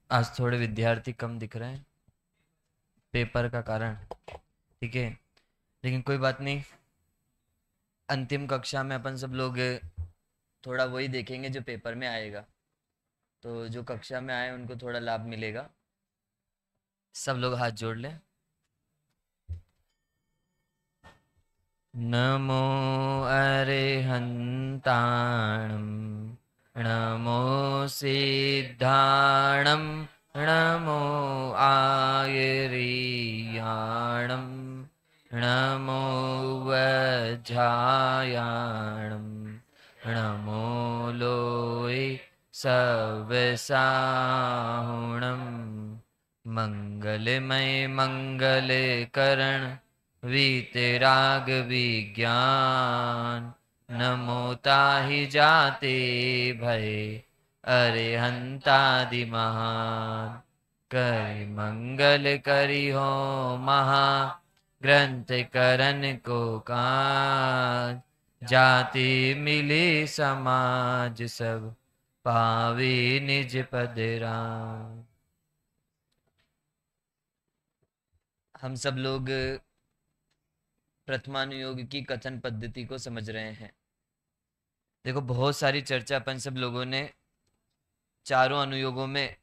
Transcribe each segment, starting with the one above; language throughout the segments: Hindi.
आज थोड़े विद्यार्थी कम दिख रहे हैं पेपर का कारण। ठीक है, लेकिन कोई बात नहीं। अंतिम कक्षा में अपन सब लोग थोड़ा वही देखेंगे जो पेपर में आएगा, तो जो कक्षा में आए उनको थोड़ा लाभ मिलेगा। सब लोग हाथ जोड़ लें। नमो अरिहन्ताणं, नमो सिद्धाणं, नमो आयर्याणं, नमो वज्रायाणं, नमो लोये सवसाहुणं। मंगलमय मंगलकरण वीतराग विज्ञान, नमो ताहि जाते भय अरिहंतादि महान। करि मंगल करि हो महा ग्रंथ करन को काज, जाति मिले समाज सब पावे निज पद राम। हम सब लोग प्रथमानुयोग की कथन पद्धति को समझ रहे हैं। देखो, बहुत सारी चर्चा अपन सब लोगों ने चारों अनुयोगों में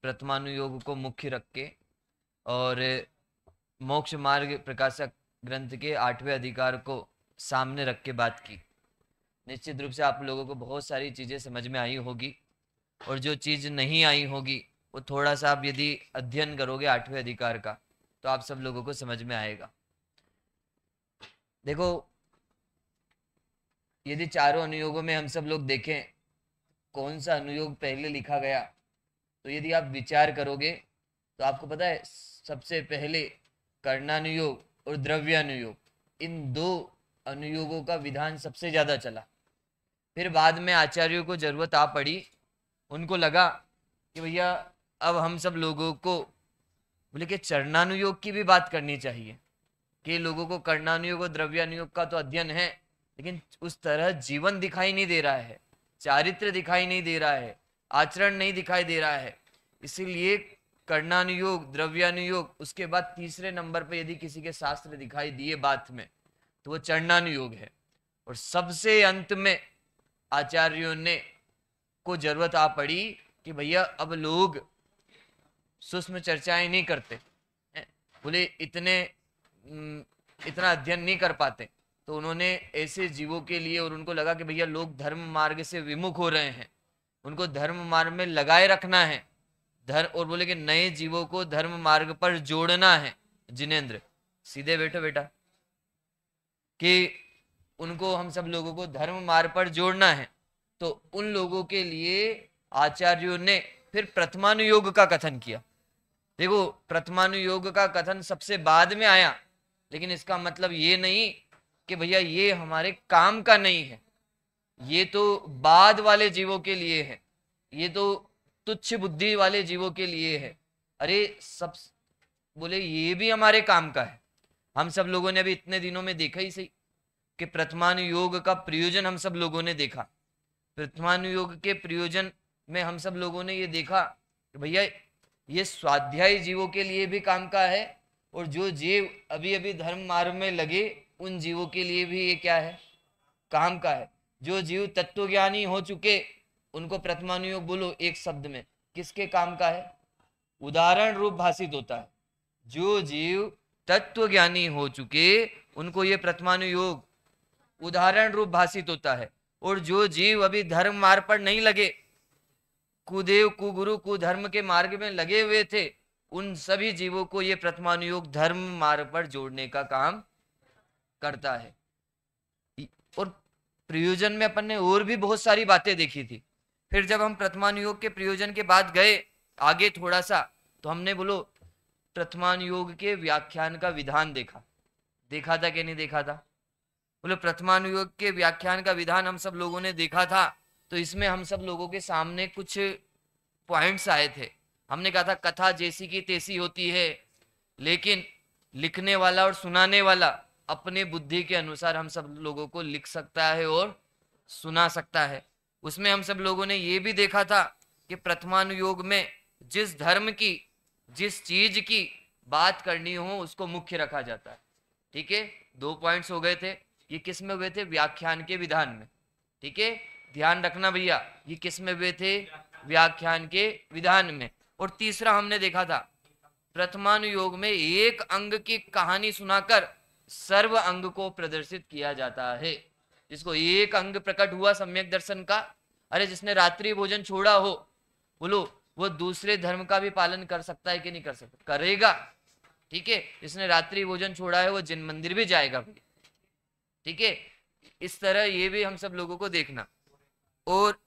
प्रथमानुयोग को मुख्य रख के और मोक्ष मार्ग प्रकाशक ग्रंथ के 8वें अधिकार को सामने रख के बात की। निश्चित रूप से आप लोगों को बहुत सारी चीजें समझ में आई होगी, और जो चीज नहीं आई होगी वो थोड़ा सा आप यदि अध्ययन करोगे 8वें अधिकार का तो आप सब लोगों को समझ में आएगा। देखो, यदि चारों अनुयोगों में हम सब लोग देखें कौन सा अनुयोग पहले लिखा गया, तो यदि आप विचार करोगे तो आपको पता है सबसे पहले कर्णानुयोग और द्रव्यानुयोग, इन दो अनुयोगों का विधान सबसे ज्यादा चला। फिर बाद में आचार्यों को जरूरत आ पड़ी, उनको लगा कि भैया अब हम सब लोगों को बोले कि चरणानुयोग की भी बात करनी चाहिए, कि लोगों को कर्णानुयोग और द्रव्यानुयोग का तो अध्ययन है, लेकिन उस तरह जीवन दिखाई नहीं दे रहा है, चारित्र दिखाई नहीं दे रहा है, आचरण नहीं दिखाई दे रहा है। इसीलिए कर्णानुयोग, द्रव्यानुयोग, उसके बाद तीसरे नंबर पे यदि किसी के शास्त्र दिखाई दिए बात में तो वो चरणानुयोग है। और सबसे अंत में आचार्यों ने को जरूरत आ पड़ी कि भैया अब लोग सूक्ष्म चर्चाएं नहीं करते, बोले इतना अध्ययन नहीं कर पाते, तो उन्होंने ऐसे जीवों के लिए, और उनको लगा कि भैया लोग धर्म मार्ग से विमुख हो रहे हैं, उनको धर्म मार्ग में लगाए रखना है धर्म, और बोले कि नए जीवों को धर्म मार्ग पर जोड़ना है। जिनेन्द्र, सीधे बैठो बेटा, कि उनको हम सब लोगों को धर्म मार्ग पर जोड़ना है। तो उन लोगों के लिए आचार्यों ने फिर प्रथमानुयोग का कथन किया। देखो, प्रथमानुयोग का कथन सबसे बाद में आया, लेकिन इसका मतलब ये नहीं कि भैया ये हमारे काम का नहीं है, ये तो बाद वाले जीवों के लिए है, ये तो तुच्छ बुद्धि वाले जीवों के लिए है। अरे सब बोले ये भी हमारे काम का है। हम सब लोगों ने अभी इतने दिनों में देखा ही सही कि प्रथमानुयोग का प्रयोजन हम सब लोगों ने देखा। प्रथमानुयोग के प्रयोजन में हम सब लोगों ने ये देखा कि भैया ये स्वाध्यायी जीवों के लिए भी काम का है, और जो जीव अभी अभी धर्म मार्ग में लगे उन जीवों के लिए भी ये क्या है, काम का है। जो जीव तत्वज्ञानी हो चुके उनको प्रथमानुयोग बोलो एक शब्द में किसके काम का है, उदाहरण रूप भाषित होता है। जो जीव तत्वज्ञानी हो चुके उनको ये प्रथमानुयोग उदाहरण रूप भाषित होता है, और जो जीव अभी धर्म मार्ग पर नहीं लगे, कुदेव कुगुरु कुधर्म के मार्ग में लगे हुए थे, उन सभी जीवों को ये प्रथमानुयोग धर्म मार्ग पर जोड़ने का काम करता है। और प्रयोजन में अपन ने और भी बहुत सारी बातें देखी थी। फिर जब हम प्रथमानुयोग के प्रयोजन के बाद गए आगे थोड़ा सा, तो हमने बोलो प्रथमानुयोग के व्याख्यान का विधान देखा। देखा था कि नहीं देखा था? बोलो प्रथमानुयोग के व्याख्यान का विधान हम सब लोगों ने देखा था। तो इसमें हम सब लोगों के सामने कुछ पॉइंट्स आए थे। हमने कहा था कथा जैसी की तैसी होती है, लेकिन लिखने वाला और सुनाने वाला अपने बुद्धि के अनुसार हम सब लोगों को लिख सकता है और सुना सकता है। उसमें हम सब लोगों ने ये भी देखा था कि प्रथमानुयोग में जिस धर्म की, जिस चीज की बात करनी हो उसको मुख्य रखा जाता है। ठीक है, 2 पॉइंट्स हो गए थे। ये किस में हुए थे? व्याख्यान के विधान में। ठीक है, ध्यान रखना भैया, ये किस में हुए थे? व्याख्यान के विधान में। और तीसरा हमने देखा था, प्रथमानुयोग में एक अंग की कहानी सुनाकर सर्व अंग को प्रदर्शित किया जाता है। जिसको एक अंग प्रकट हुआ सम्यक दर्शन का, अरे जिसने रात्रि भोजन छोड़ा हो, बोलो वो दूसरे धर्म का भी पालन कर सकता है कि नहीं कर सकता? करेगा। ठीक है, जिसने रात्रि भोजन छोड़ा है वो जिन मंदिर भी जाएगा भाई। ठीक है, इस तरह ये भी हम सब लोगों को देखना। और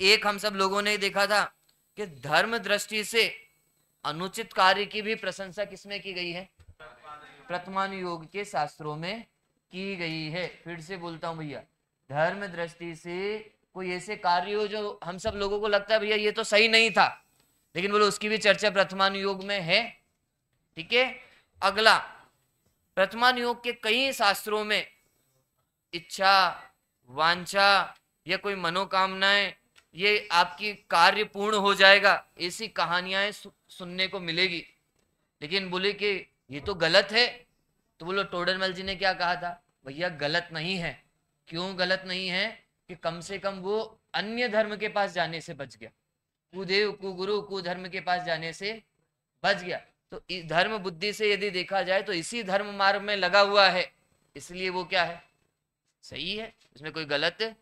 एक हम सब लोगों ने देखा था कि धर्म दृष्टि से अनुचित कार्य की भी प्रशंसा किसमें की गई है? प्रथमानुयोग के शास्त्रों में की गई है। फिर से बोलता हूं भैया, धर्म दृष्टि से कोई ऐसे कार्य हो जो हम सब लोगों को लगता है भैया ये तो सही नहीं था, लेकिन बोलो उसकी भी चर्चा प्रथमानुयोग में है। ठीक है, अगला, प्रथमानुयोग के कई शास्त्रों में इच्छा, वांछा या कोई मनोकामनाएं, ये आपकी कार्य पूर्ण हो जाएगा, ऐसी कहानियां सुनने को मिलेगी। लेकिन बोले कि ये तो गलत है, तो बोलो टोडरमल जी ने क्या कहा था? भैया गलत नहीं है। क्यों गलत नहीं है? कि कम से कम वो अन्य धर्म के पास जाने से बच गया, कुदेव कुगुरु कुधर्म के पास जाने से बच गया। तो इस धर्म बुद्धि से यदि देखा जाए तो इसी धर्म मार्ग में लगा हुआ है, इसलिए वो क्या है? सही है, इसमें कोई गलत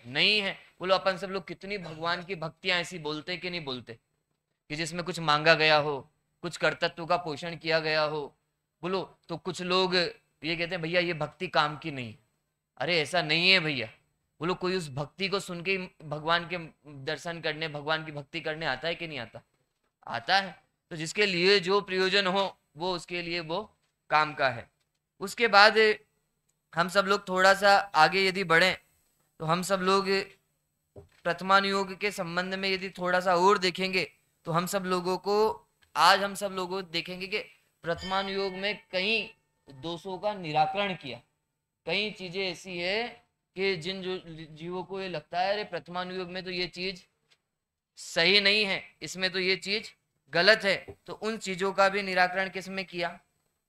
नहीं है। बोलो अपन सब लोग कितनी भगवान की भक्तियां ऐसी बोलते कि नहीं बोलते, कि जिसमें कुछ मांगा गया हो, कुछ कर्तव्य का पोषण किया गया हो। बोलो तो कुछ लोग ये कहते हैं भैया ये भक्ति काम की नहीं। अरे ऐसा नहीं है भैया। बोलो कोई उस भक्ति को सुन के भगवान के दर्शन करने, भगवान की भक्ति करने आता है कि नहीं आता? आता है। तो जिसके लिए जो प्रयोजन हो वो उसके लिए वो काम का है। उसके बाद हम सब लोग थोड़ा सा आगे यदि बढ़ें तो हम सब लोग प्रथमानुयोग के संबंध में यदि थोड़ा सा और देखेंगे तो हम सब लोगों को, आज हम सब लोगों देखेंगे कि प्रथमानुयोग में कई दोषों का निराकरण किया। कई चीजें ऐसी है कि जिन जो जीवों को ये लगता है अरे प्रथमानुयोग में तो ये चीज सही नहीं है, इसमें तो ये चीज गलत है, तो उन चीजों का भी निराकरण किसमें किया?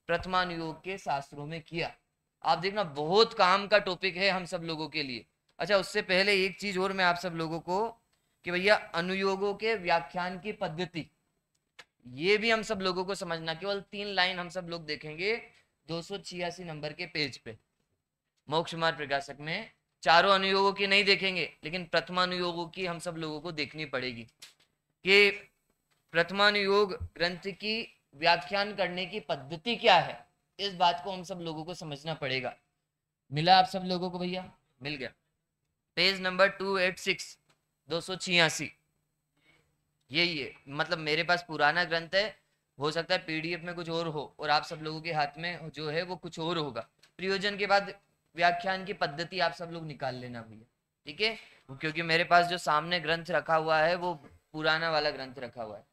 प्रथमानुयोग के शास्त्रों में किया। आप देखना बहुत काम का टॉपिक है हम सब लोगों के लिए। अच्छा, उससे पहले एक चीज और मैं आप सब लोगों को, कि भैया अनुयोगों के व्याख्यान की पद्धति, ये भी हम सब लोगों को समझना। केवल 3 लाइन हम सब लोग देखेंगे 286 नंबर के पेज पे, मोक्ष मार्ग प्रकाशक में। चारों अनुयोगों की नहीं देखेंगे, लेकिन प्रथमानुयोगों की हम सब लोगों को देखनी पड़ेगी कि प्रथमानुयोग ग्रंथ की व्याख्यान करने की पद्धति क्या है। इस बात को हम सब लोगों को समझना पड़ेगा। मिला आप सब लोगों को भैया? मिल गया। पेज नंबर 286, 286 यही है। मतलब मेरे पास पुराना ग्रंथ है, हो सकता है पीडीएफ में कुछ और हो और आप सब लोगों के हाथ में जो है वो कुछ और होगा। प्रयोजन के बाद व्याख्यान की पद्धति आप सब लोग निकाल लेना भैया। ठीक है, क्योंकि मेरे पास जो सामने ग्रंथ रखा हुआ है वो पुराना वाला ग्रंथ रखा हुआ है।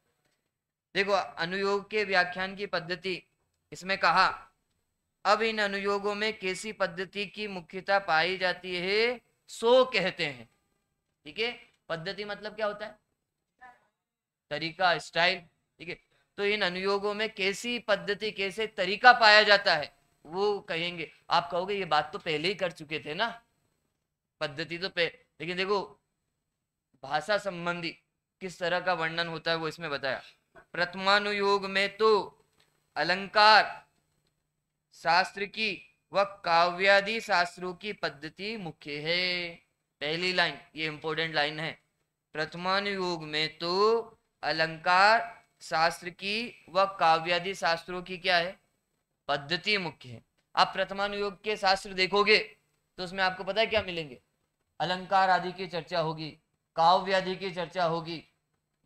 देखो अनुयोग के व्याख्यान की पद्धति, इसमें कहा अब इन अनुयोगों में कैसी पद्धति की मुख्यता पाई जाती है सो कहते हैं। ठीक है, पद्धति मतलब क्या होता है? तरीका, स्टाइल। ठीक है, तो इन अनुयोगों में कैसी पद्धति, कैसे तरीका पाया जाता है वो कहेंगे। आप कहोगे ये बात तो पहले ही कर चुके थे ना, पद्धति तो लेकिन देखो भाषा संबंधी किस तरह का वर्णन होता है वो इसमें बताया। प्रथमानुयोग में तो अलंकार शास्त्र की व काव्यादि शास्त्रों की पद्धति मुख्य है। पहली लाइन, ये इंपॉर्टेंट लाइन है। प्रथमानुयोग में तो अलंकार शास्त्र की व काव्यादि शास्त्रों की क्या है? पद्धति मुख्य है। आप प्रथमानुयोग के शास्त्र देखोगे तो उसमें आपको पता है क्या मिलेंगे? अलंकार आदि की चर्चा होगी, काव्य आदि की चर्चा होगी।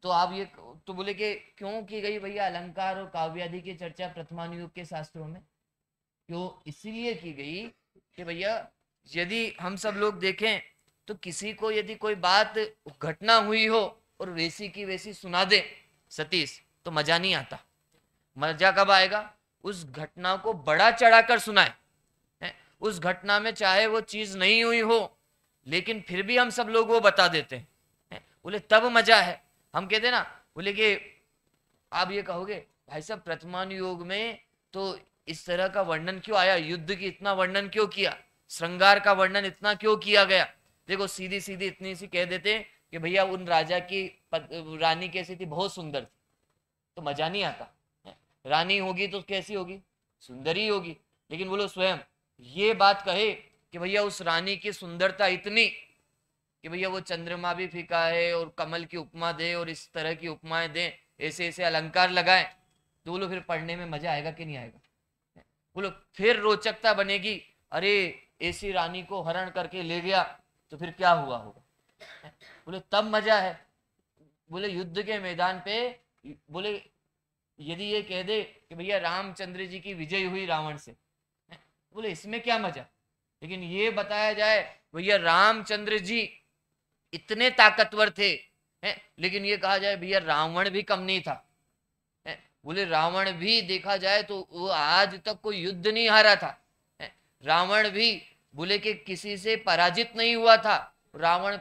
तो आप ये तो बोले कि क्यों की गई भैया अलंकार और काव्य आदि की चर्चा प्रथमानुयोग के शास्त्रों में? क्यों? इसलिए की गई कि भैया यदि हम सब लोग देखें तो किसी को यदि कोई बात घटना हुई हो और वैसी की वैसी सुना दे सतीश, तो मजा नहीं आता। मजा कब आएगा? उस घटना को बड़ा चढ़ाकर सुनाए। उस घटना में चाहे वो चीज नहीं हुई हो लेकिन फिर भी हम सब लोग वो बता देते हैं, बोले तब मजा है। हम कहते हैं ना बोले कि आप ये कहोगे भाई साहब प्रतिमानुयोग में तो इस तरह का वर्णन क्यों आया, युद्ध की इतना वर्णन क्यों किया, श्रृंगार का वर्णन इतना क्यों किया गया। देखो सीधी सीधी इतनी सी कह देते कि भैया उन राजा की रानी कैसी थी, बहुत सुंदर थी, तो मजा नहीं आता। रानी होगी तो कैसी होगी, सुंदर ही होगी। लेकिन बोलो स्वयं ये बात कहे कि भैया उस रानी की सुंदरता इतनी कि भैया वो चंद्रमा भी फीका है और कमल की उपमा दे और इस तरह की उपमाएं दे, ऐसे ऐसे अलंकार लगाए, तो बोलो फिर पढ़ने में मजा आएगा कि नहीं आएगा। बोलो फिर रोचकता बनेगी, अरे ऐसी रानी को हरण करके ले गया तो फिर क्या हुआ होगा, बोले तब मजा है। बोले युद्ध के मैदान पे बोले यदि ये कह दे कि भैया रामचंद्र जी की विजय हुई रावण से, बोले इसमें क्या मजा। लेकिन ये बताया जाए भैया रामचंद्र जी इतने ताकतवर थे, हैं, लेकिन ये कहा जाए भैया रावण भी कम नहीं था। बोले रावण भी देखा जाए तो वो आज तक कोई युद्ध नहीं हारा था। रावण भी बोले कि किसी से पराजित नहीं हुआ था। रावण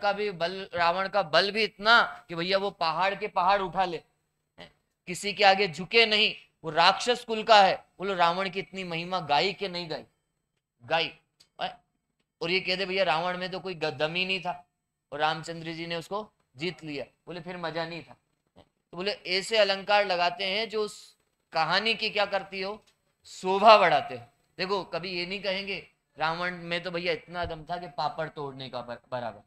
का बल भी इतना कि भैया वो पहाड़ के पहाड़ उठा ले, किसी के आगे झुके नहीं, वो राक्षस कुल का है। बोलो रावण की इतनी महिमा गाई के नहीं गाई, गाई। और ये कहते भैया रावण में तो कोई दम ही नहीं था और रामचंद्र जी ने उसको जीत लिया, बोले फिर मजा नहीं था। तो बोले ऐसे अलंकार लगाते हैं जो उस कहानी की क्या करती हो, शोभा बढ़ाते हैं। देखो कभी ये नहीं कहेंगे रावण में तो भैया इतना दम था कि पापड़ तोड़ने का बराबर।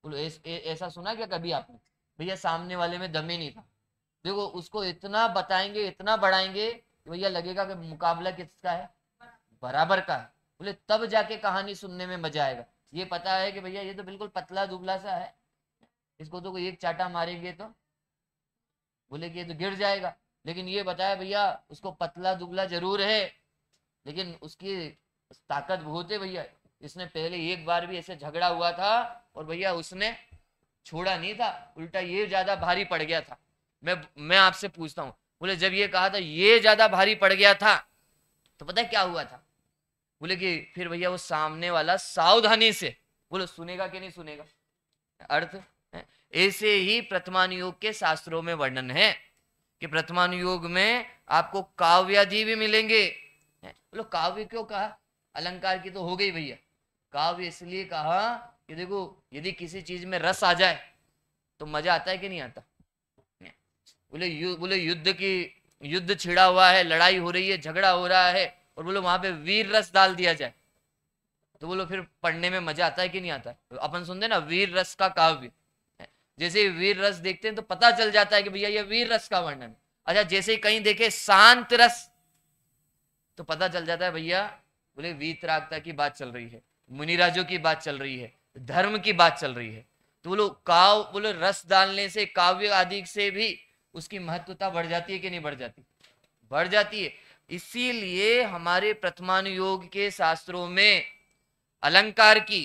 बोलो ऐसा सुना क्या कभी आपने, भैया सामने वाले में दम ही नहीं था। देखो उसको इतना बताएंगे इतना बढ़ाएंगे कि भैया लगेगा कि मुकाबला किसका है, बराबर का है। बोले तब जाके कहानी सुनने में मजा आएगा। ये पता है कि भैया ये तो बिल्कुल पतला दुबला सा है, इसको तो कोई एक चाटा मारेंगे तो बोले कि ये तो गिर जाएगा। लेकिन ये बताया भैया उसको पतला दुबला जरूर है लेकिन उसकी ताकत बहुत है भैया। इसने पहले एक बार भी ऐसे झगड़ा हुआ था और भैया उसने छोड़ा नहीं था, उल्टा ये ज्यादा भारी पड़ गया था। मैं आपसे पूछता हूँ, बोले जब ये कहा था ये ज्यादा भारी पड़ गया था तो पता है क्या हुआ था, बोले कि फिर भैया वो सामने वाला सावधानी से, बोलो सुनेगा कि नहीं सुनेगा। अर्थ ऐसे ही प्रतिमानुयोग के शास्त्रों में वर्णन है कि प्रतिमानुयोग में आपको काव्यादि भी मिलेंगे। बोलो काव्य क्यों कहा, अलंकार की तो हो गई भैया, काव्य इसलिए कहा कि देखो यदि किसी चीज में रस आ जाए तो मजा आता है कि नहीं आता। बोले युद्ध छिड़ा हुआ है, लड़ाई हो रही है, झगड़ा हो रहा है और बोलो वहां पे वीर रस डाल दिया जाए तो बोलो फिर पढ़ने में मजा आता है कि नहीं आता। तो अपन सुनते ना वीर रस का काव्य, जैसे वीर रस देखते हैं तो पता चल जाता है कि भैया ये वीर रस का वर्णन। अच्छा जैसे ही कहीं देखे शांत रस तो पता चल जाता है भैया बोले वीतरागता की बात चल रही है, मुनिराजों की बात चल रही है, धर्म की बात चल रही है। तो बोलो रस डालने से काव्य आदि से भी उसकी महत्वता बढ़ जाती है कि नहीं बढ़ जाती, बढ़ जाती है। इसीलिए हमारे प्रतिमानुयोग के शास्त्रों में अलंकार की,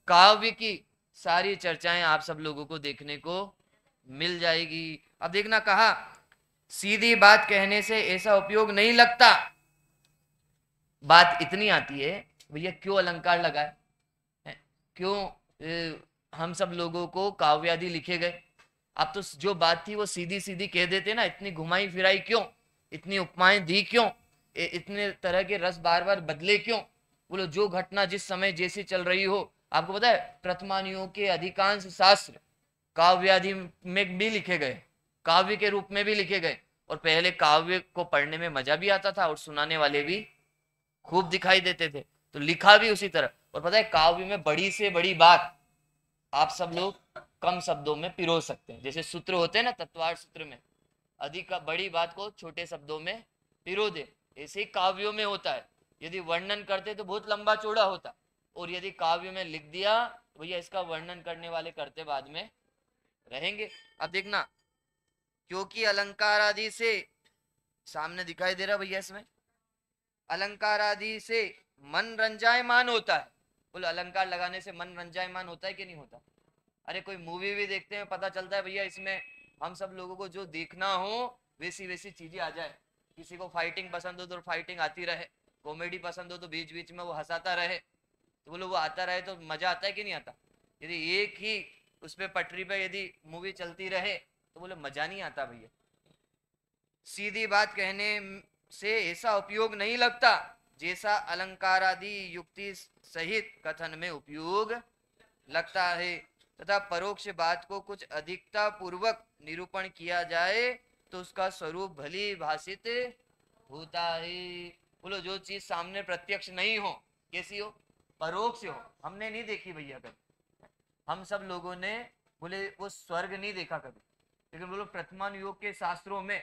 काव्य की सारी चर्चाएं आप सब लोगों को देखने को मिल जाएगी। अब देखना कहा सीधी बात कहने से ऐसा उपयोग नहीं लगता, बात इतनी आती है भैया क्यों अलंकार लगाए, क्यों हम सब लोगों को काव्यादि लिखे गए। अब तो जो बात थी वो सीधी सीधी कह देते ना, इतनी घुमाई फिराई क्यों, इतनी उपमाएं दी क्यों, इतने तरह के रस बार बार बदले क्यों। बोलो जो घटना जिस समय जैसी चल रही हो। आपको पता है प्रतिमानुयोग के अधिकांश शास्त्र काव्यादि में भी लिखे गए, काव्य के रूप में भी लिखे गए, और पहले काव्य को पढ़ने में मजा भी आता था और सुनाने वाले भी खूब दिखाई देते थे, तो लिखा भी उसी तरह। और पता है काव्य में बड़ी से बड़ी बात आप सब लोग कम शब्दों में पिरो सकते हैं। जैसे सूत्र होते हैं ना, तत्वार्थ सूत्र में अधिक बड़ी बात को छोटे शब्दों में पिरो दे, ऐसे ही काव्यों में होता है। यदि वर्णन करते तो बहुत लंबा चौड़ा होता, और यदि काव्य में लिख दिया तो भैया इसका वर्णन करने वाले करते बाद में रहेंगे। अब देखना क्योंकि अलंकार आदि से, सामने दिखाई दे रहा भैया इसमें, अलंकार आदि से मन रंजायमान होता है। बोलो अलंकार लगाने से मन रंजायमान होता है कि नहीं होता। अरे कोई मूवी भी देखते हैं पता चलता है भैया इसमें हम सब लोगों को जो देखना हो वैसी वैसी चीजें आ जाए। किसी को फाइटिंग पसंद हो तो फाइटिंग आती रहे, कॉमेडी पसंद हो तो बीच बीच में वो हंसाता रहे, तो बोलो वो आता रहे तो मजा आता है कि नहीं आता। यदि एक ही उस पर पटरी पे यदि मूवी चलती रहे तो बोले मजा नहीं आता भैया, सीधी बात कहने से ऐसा उपयोग नहीं लगता जैसा अलंकार आदि युक्ति सहित कथन में उपयोग लगता है, तथा परोक्ष बात को कुछ अधिकता पूर्वक निरूपण किया जाए तो उसका स्वरूप भली भाषित होता है। बोलो जो चीज सामने प्रत्यक्ष नहीं हो, कैसी हो, परोक्ष हो, हमने नहीं देखी भैया कभी, हम सब लोगों ने बोले वो स्वर्ग नहीं देखा कभी, लेकिन बोलो प्रथमानुयोग के शास्त्रों में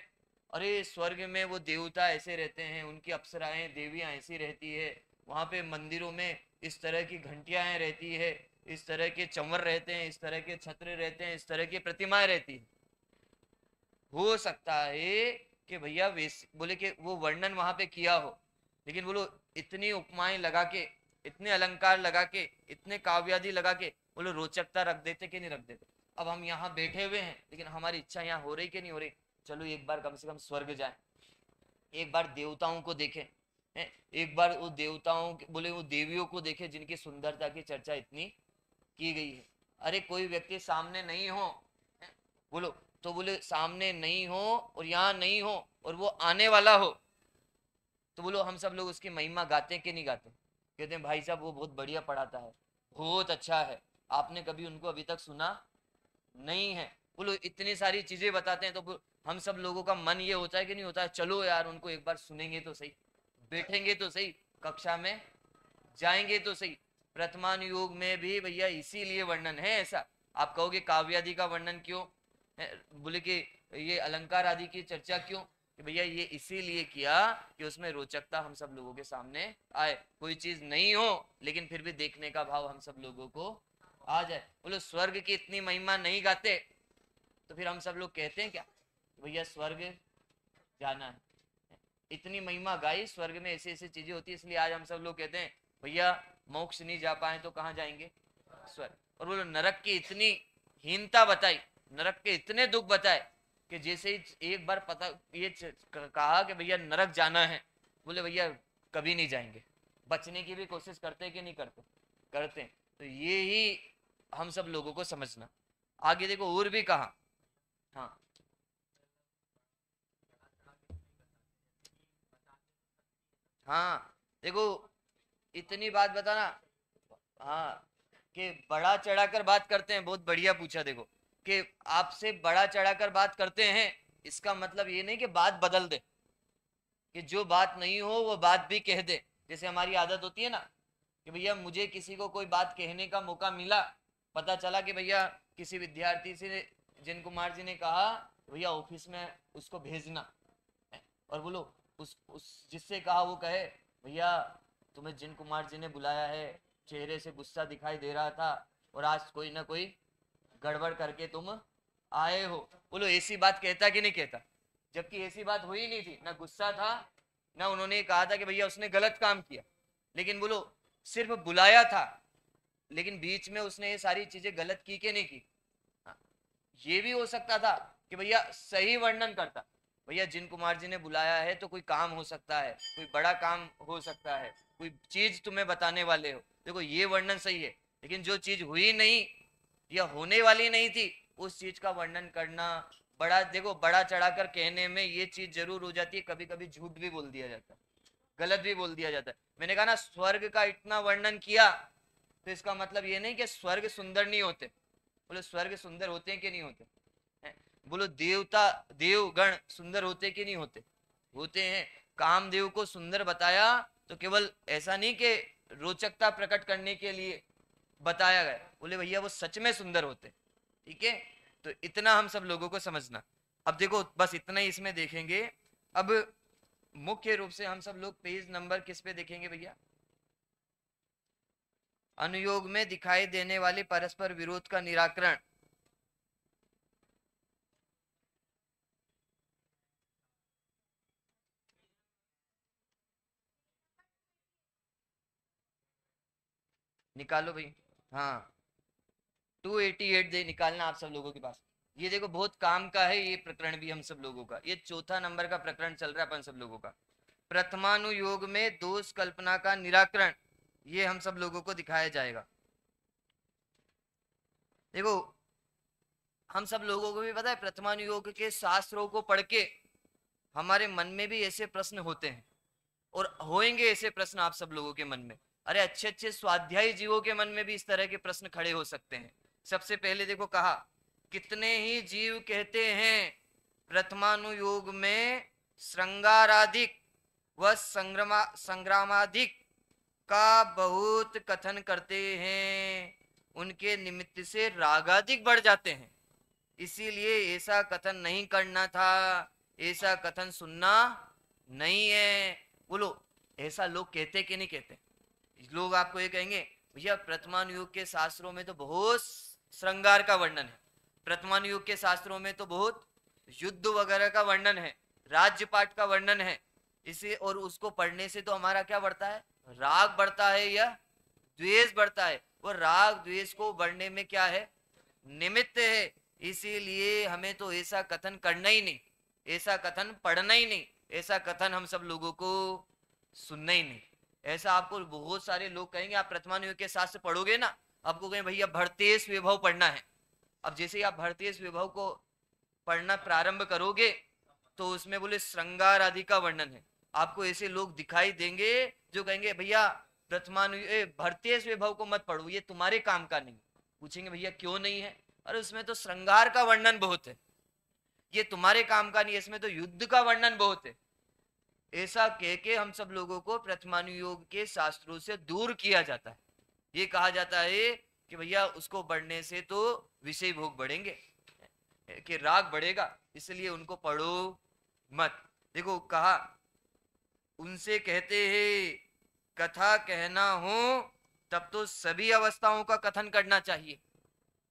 अरे स्वर्ग में वो देवता ऐसे रहते हैं, उनकी अप्सराएं देवियां ऐसी रहती है, वहां पे मंदिरों में इस तरह की घंटियां रहती है, इस तरह के चंवर रहते हैं, इस तरह के छत्र रहते हैं, इस तरह की प्रतिमाएं रहती है। हो सकता है कि भैया बोले कि वो वर्णन वहां पे किया हो, लेकिन बोलो इतनी उपमाएं लगा के, इतने अलंकार लगा के, इतने काव्यादि लगा के बोलो रोचकता रख देते कि नहीं रख देते। अब हम यहाँ बैठे हुए हैं लेकिन हमारी इच्छा यहाँ हो रही कि नहीं हो रही, चलो एक बार कम से कम स्वर्ग जाए, एक बार देवताओं को देखें, एक बार वो देवताओं बोले वो देवियों को देखें जिनकी सुंदरता की चर्चा इतनी की गई है। अरे कोई व्यक्ति सामने नहीं हो, बोलो तो बोले सामने नहीं हो और यहाँ नहीं हो और वो आने वाला हो, तो बोलो हम सब लोग उसकी महिमा गाते कि नहीं गाते, कहते हैं भाई साहब वो बहुत बढ़िया पढ़ाता है, बहुत अच्छा है, आपने कभी उनको अभी तक सुना नहीं है। बोलो इतनी सारी चीजें बताते हैं तो हम सब लोगों का मन ये होता है कि नहीं होता है, चलो यार उनको एक बार सुनेंगे तो सही, बैठेंगे तो सही, कक्षा में जाएंगे तो सही। प्रथमानुयोग में भी भैया इसीलिए वर्णन है ऐसा। आप कहोगे काव्यादि का वर्णन क्यों है? बोले कि ये अलंकार आदि की चर्चा क्यों, कि भैया ये इसीलिए किया कि उसमें रोचकता हम सब लोगों के सामने आए, कोई चीज नहीं हो लेकिन फिर भी देखने का भाव हम सब लोगों को आ जाए। बोलो स्वर्ग की इतनी महिमा नहीं गाते तो फिर हम सब लोग कहते हैं क्या भैया स्वर्ग जाना है, इतनी महिमा गाई, स्वर्ग में ऐसी ऐसी चीजें होती है, इसलिए आज हम सब लोग कहते हैं भैया मोक्ष नहीं जा पाए तो कहाँ जाएंगे, स्वर्ग। और बोलो नरक की इतनी हीनता बताई, नरक के इतने दुख बताए कि जैसे ही एक बार पता ये कहा कि भैया नरक जाना है, बोले भैया कभी नहीं जाएंगे, बचने की भी कोशिश करते कि नहीं करते, करते हैं। तो ये ही हम सब लोगों को समझना। आगे देखो और भी कहा, हाँ हाँ देखो इतनी बात बताना, हाँ कि बड़ा चढ़ाकर बात करते हैं, बहुत बढ़िया पूछा। देखो कि आपसे बड़ा चढ़ाकर बात करते हैं इसका मतलब ये नहीं कि बात बदल दे, कि जो बात नहीं हो वो बात भी कह दे। जैसे हमारी आदत होती है ना कि भैया मुझे किसी को कोई बात कहने का मौका मिला, पता चला कि भैया किसी विद्यार्थी से जिन कुमार जी ने कहा भैया ऑफिस में उसको भेजना, और बोलो उस जिससे कहा वो कहे भैया तुम्हें जिन कुमार जी ने बुलाया है, चेहरे से गुस्सा दिखाई दे रहा था और आज कोई ना कोई गड़बड़ करके तुम आए हो। बोलो ऐसी बात कहता कि नहीं कहता, जबकि ऐसी बात हुई नहीं थी, ना गुस्सा था ना उन्होंने कहा था कि भैया उसने गलत काम किया, लेकिन बोलो सिर्फ बुलाया था, लेकिन बीच में उसने ये सारी चीजें गलत की कि नहीं की। हाँ, ये भी हो सकता था कि भैया सही वर्णन करता, भैया जिन कुमार जी ने बुलाया है तो कोई काम हो सकता है, कोई बड़ा काम हो सकता है, कोई चीज तुम्हें बताने वाले हो, देखो ये वर्णन सही है। लेकिन जो चीज हुई नहीं या होने वाली नहीं थी उस चीज का वर्णन करना, बड़ा देखो बड़ा चढ़ाकर कहने में ये चीज जरूर हो जाती है, कभी कभी झूठ भी बोल दिया जाता है, गलत भी बोल दिया जाता है। मैंने कहा ना स्वर्ग का इतना वर्णन किया तो इसका मतलब ये नहीं कि स्वर्ग सुंदर नहीं होते, बोले स्वर्ग सुंदर होते हैं कि नहीं होते हैं? बोलो देवता देवगण सुंदर होते कि नहीं होते, होते हैं। कामदेव को सुंदर बताया तो केवल ऐसा नहीं कि रोचकता प्रकट करने के लिए बताया गया, बोले भैया वो सच में सुंदर होते, ठीक है। तो इतना हम सब लोगों को समझना। अब देखो बस इतना ही इसमें देखेंगे। अब मुख्य रूप से हम सब लोग पेज नंबर किस पे देखेंगे भैया, अनुयोग में दिखाई देने वाले परस्पर विरोध का निराकरण। निकालो भाई, हाँ 288 दे निकालना आप सब लोगों के पास। ये देखो बहुत काम का है ये प्रकरण भी हम सब लोगों का, ये चौथा नंबर का प्रकरण चल रहा है अपन सब लोगों का। प्रथमानुयोग में दोष कल्पना का निराकरण, ये हम सब लोगों को दिखाया जाएगा। देखो हम सब लोगों को भी पता है प्रथमानुयोग के शास्त्रों को पढ़ के हमारे मन में भी ऐसे प्रश्न होते हैं और होंगे ऐसे प्रश्न आप सब लोगों के मन में। अरे अच्छे अच्छे स्वाध्यायी जीवों के मन में भी इस तरह के प्रश्न खड़े हो सकते हैं। सबसे पहले देखो कहा, कितने ही जीव कहते हैं प्रथमानुयोग में श्रृंगाराधिक व संग्रामाधिक का बहुत कथन करते हैं, उनके निमित्त से रागाधिक बढ़ जाते हैं, इसीलिए ऐसा कथन नहीं करना था, ऐसा कथन सुनना नहीं है। बोलो ऐसा लोग कहते कि नहीं कहते? लोग आपको ये कहेंगे भैया प्रथमानुयोग के शास्त्रों में तो बहुत श्रृंगार का वर्णन है, प्रथमानुयोग के शास्त्रों में तो बहुत युद्ध वगैरह का वर्णन है, राज्य पाठ का वर्णन है, इसे और उसको पढ़ने से तो हमारा क्या बढ़ता है? राग बढ़ता है या द्वेष बढ़ता है? वो राग द्वेष को बढ़ने में क्या है? निमित्त है। इसीलिए हमें तो ऐसा कथन करना ही नहीं, ऐसा कथन पढ़ना ही नहीं, ऐसा कथन हम सब लोगों को सुनना ही नहीं। ऐसा आपको बहुत सारे लोग कहेंगे, आप प्रथमानुयोग के शास्त्र पढ़ोगे ना, आपको कहें भैया भरतेश विभव पढ़ना है। अब जैसे ही आप भरतेश विभव को पढ़ना प्रारंभ करोगे तो उसमें बोले श्रृंगार आदि का वर्णन है। आपको ऐसे लोग दिखाई देंगे जो कहेंगे भैया प्रथमानुयोग भरतेश विभव को मत पढ़ो, ये तुम्हारे काम का नहीं। पूछेंगे भैया क्यों नहीं है? अरे उसमें तो श्रृंगार का वर्णन बहुत है, ये तुम्हारे काम का नहीं है, इसमें तो युद्ध का वर्णन बहुत है। ऐसा कह के हम सब लोगों को प्रथमानुयोग के शास्त्रों से दूर किया जाता है। ये कहा जाता है कि भैया उसको बढ़ने से तो विषय भोग बढ़ेंगे, कि राग बढ़ेगा, इसलिए उनको पढ़ो मत। देखो कहा, उनसे कहते हैं कथा कहना हो तब तो सभी अवस्थाओं का कथन करना चाहिए।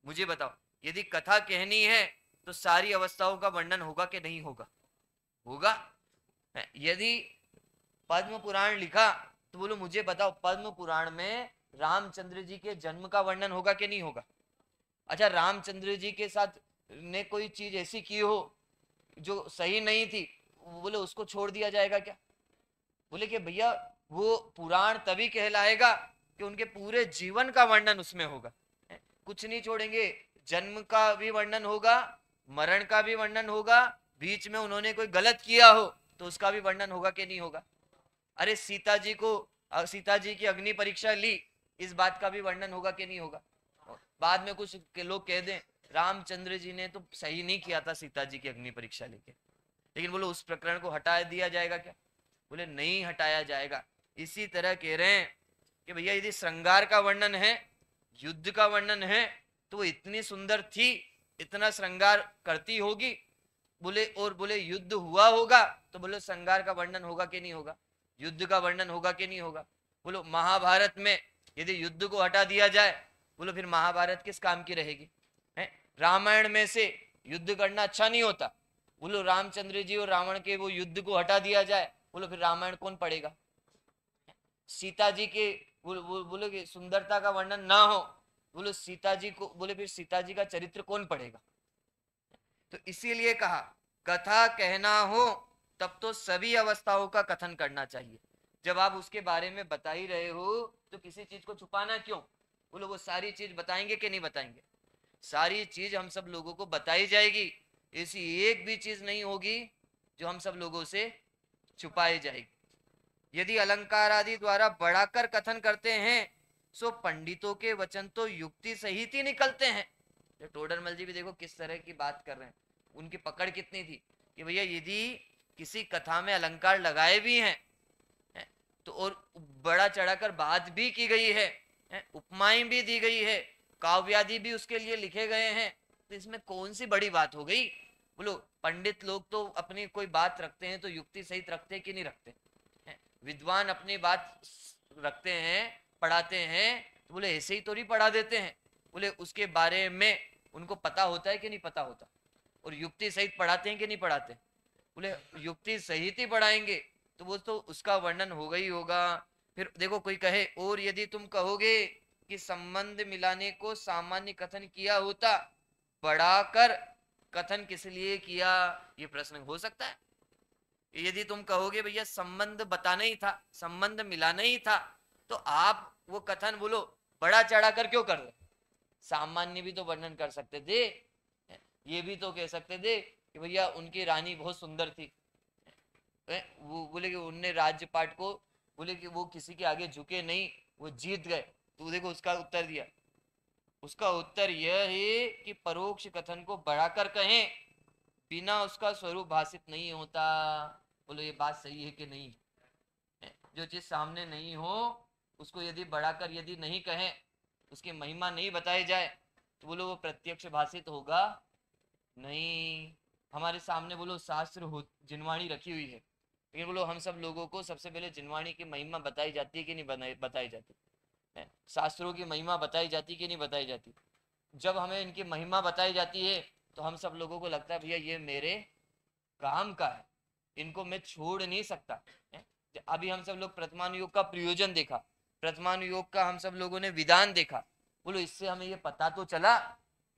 मुझे बताओ यदि कथा कहनी है तो सारी अवस्थाओं का वर्णन होगा कि नहीं होगा? होगा। यदि पद्म पुराण लिखा तो बोलो मुझे बताओ पद्म पुराण में रामचंद्र जी के जन्म का वर्णन होगा कि नहीं होगा? अच्छा रामचंद्र जी के साथ ने कोई चीज ऐसी की हो जो सही नहीं थी, बोले उसको छोड़ दिया जाएगा क्या? बोले कि भैया वो पुराण तभी कहलाएगा कि उनके पूरे जीवन का वर्णन उसमें होगा, कुछ नहीं छोड़ेंगे। जन्म का भी वर्णन होगा, मरण का भी वर्णन होगा, बीच में उन्होंने कोई गलत किया हो तो उसका भी वर्णन होगा कि नहीं होगा? अरे सीता जी की अग्नि परीक्षा ली, इस बात का भी वर्णन होगा कि नहीं होगा? बाद में कुछ लोग कह दें रामचंद्र जी ने तो सही नहीं किया था सीता जी की अग्नि परीक्षा लेके, लेकिन बोलो उस प्रकरण को हटा दिया जाएगा क्या? बोले नहीं हटाया जाएगा। इसी तरह कह रहे हैं कि भैया यदि श्रृंगार का वर्णन है, युद्ध का वर्णन है, तो वो इतनी सुंदर थी, इतना श्रृंगार करती होगी, बोले और बोले युद्ध हुआ होगा तो बोले श्रृंगार का वर्णन होगा कि नहीं होगा? युद्ध का वर्णन होगा कि नहीं होगा? बोलो महाभारत में यदि युद्ध को हटा दिया जाए, बोलो फिर महाभारत किस काम की रहेगी? है रामायण में से युद्ध करना अच्छा नहीं होता, बोलो रामचंद्र जी और रावण के वो युद्ध को हटा दिया जाए, बोलो फिर रामायण कौन पढ़ेगा? सीता जी के बोलो कि सुंदरता का वर्णन ना हो, बोलो सीता जी को, बोले फिर सीता जी का चरित्र कौन पढ़ेगा? तो इसीलिए कहा कथा कहना हो तब तो सभी अवस्थाओं का कथन करना चाहिए। जब आप उसके बारे में बता ही रहे हो तो किसी चीज को छुपाना क्यों? बोलो वो सारी चीज बताएंगे कि नहीं बताएंगे? सारी चीज हम सब लोगों को बताई जाएगी, ऐसी एक भी चीज नहीं होगी जो हम सब लोगों से छुपाई जाएगी। यदि अलंकार आदि द्वारा बढ़ाकर कथन करते हैं सो पंडितों के वचन तो युक्ति सहित ही निकलते हैं। तो टोडरमल जी भी देखो किस तरह की बात कर रहे हैं, उनकी पकड़ कितनी थी कि भैया यदि किसी कथा में अलंकार लगाए भी हैं तो और बड़ा चढ़ाकर बात भी की गई है, उपमाएं भी दी गई है, काव्यादि भी उसके लिए लिखे गए हैं, तो इसमें कौन सी बड़ी बात हो गई? बोलो पंडित लोग तो अपनी कोई बात रखते हैं तो युक्ति सहित रखते कि नहीं रखते? विद्वान अपनी बात रखते हैं, पढ़ाते हैं, तो बोले ऐसे ही तो नहीं पढ़ा देते हैं, बोले उसके बारे में उनको पता होता है कि नहीं पता होता? और युक्ति सहित पढ़ाते हैं कि नहीं पढ़ाते? बोले युक्ति सहित ही पढ़ाएंगे तो वो तो उसका वर्णन होगा ही होगा। फिर देखो कोई कहे और यदि तुम कहोगे कि संबंध मिलाने को सामान्य कथन किया होता, बढ़ाकर कथन किस लिए किया, ये प्रश्न हो सकता है। यदि तुम कहोगे भैया संबंध बताना ही था, संबंध मिलाना ही था, तो आप वो कथन बोलो बड़ा चढ़ा कर क्यों कर रहे? सामान्य भी तो वर्णन कर सकते थे। ये भी तो कह सकते थे कि भैया उनकी रानी बहुत सुंदर थी। वो बोले कि उनने राज्य पाट को, बोले कि वो किसी के आगे झुके नहीं, वो जीत गए। तो देखो उसका उत्तर दिया, उसका उत्तर यह है कि परोक्ष कथन को बढ़ाकर कहें, बिना उसका स्वरूप भाषित नहीं होता। बोलो ये बात सही है कि नहीं? जो चीज सामने नहीं हो उसको यदि बढ़ाकर यदि नहीं कहें, उसकी महिमा नहीं बताई जाए, तो बोलो वो प्रत्यक्ष भाषित होगा नहीं। हमारे सामने बोलो शास्त्र हो, जिनवाणी रखी हुई है, लेकिन बोलो हम सब लोगों को सबसे पहले जिनवाणी की महिमा बताई जाती है कि नहीं बताई जाती है? शास्त्रों की महिमा बताई जाती कि नहीं बताई जाती? जब हमें इनकी महिमा बताई जाती है तो हम सब लोगों को लगता है भैया ये मेरे काम का है, इनको मैं छोड़ नहीं सकता है? अभी हम सब लोग प्रथमानुयोग का प्रयोजन देखा, प्रथमानुयोग का हम सब लोगों ने विधान देखा। बोलो इससे हमें ये पता तो चला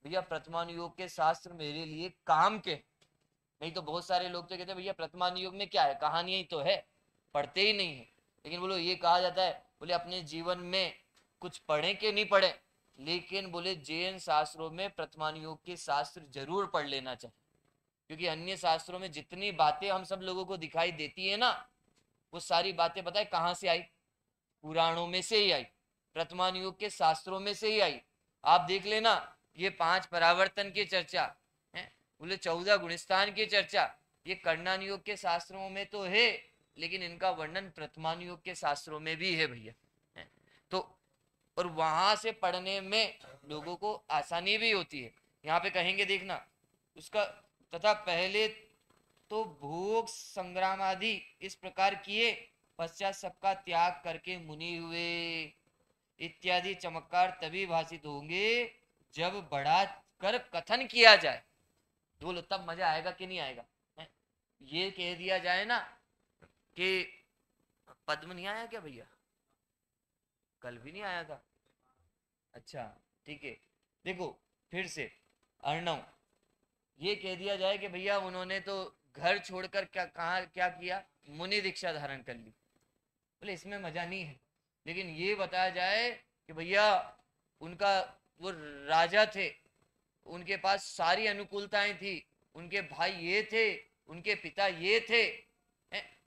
भैया प्रथमानुयोग के शास्त्र मेरे लिए काम के। नहीं तो बहुत सारे लोग तो कहते हैं भैया प्रथमानुयोग में क्या है, कहानियां ही तो है, पढ़ते ही नहीं है। लेकिन बोलो ये कहा जाता है, बोले अपने जीवन में कुछ पढ़े कि नहीं पढ़े, लेकिन बोले जैन शास्त्रों में प्रथमानुयोग के शास्त्र जरूर पढ़ लेना चाहिए। क्योंकि अन्य शास्त्रों में जितनी बातें हम सब लोगों को दिखाई देती है ना, वो सारी बातें बताए कहां से आई, पुराणों में से ही आई, प्रथमानुयोग के शास्त्रों में से ही आई। आप देख लेना, ये 5 परावर्तन की चर्चा है, बोले 14 गुणस्थान की चर्चा, ये कर्णानुयोग के शास्त्रों में तो है, लेकिन इनका वर्णन प्रथमानुयोग के शास्त्रों में भी है भैया। तो और वहां से पढ़ने में लोगों को आसानी भी होती है। यहाँ पे कहेंगे देखना उसका, तथा पहले तो भोग संग्राम आदि इस प्रकार किए, पश्चात सबका त्याग करके मुनि हुए, इत्यादि चमत्कार तभी भाषित होंगे जब बढ़ा कर कथन किया जाए। बोलो तब मजा आएगा कि नहीं आएगा? है? ये कह दिया जाए ना कि पद्म नहीं आया क्या भैया? कल भी नहीं आया था। अच्छा ठीक है, देखो फिर से अर्णव, ये कह दिया जाए कि भैया उन्होंने तो घर छोड़कर क्या कहा, क्या किया, मुनि दीक्षा धारण कर ली। बोले इसमें मजा नहीं है। लेकिन ये बताया जाए कि भैया उनका वो राजा थे, उनके पास सारी अनुकूलताएं थी, उनके भाई ये थे, उनके पिता ये थे,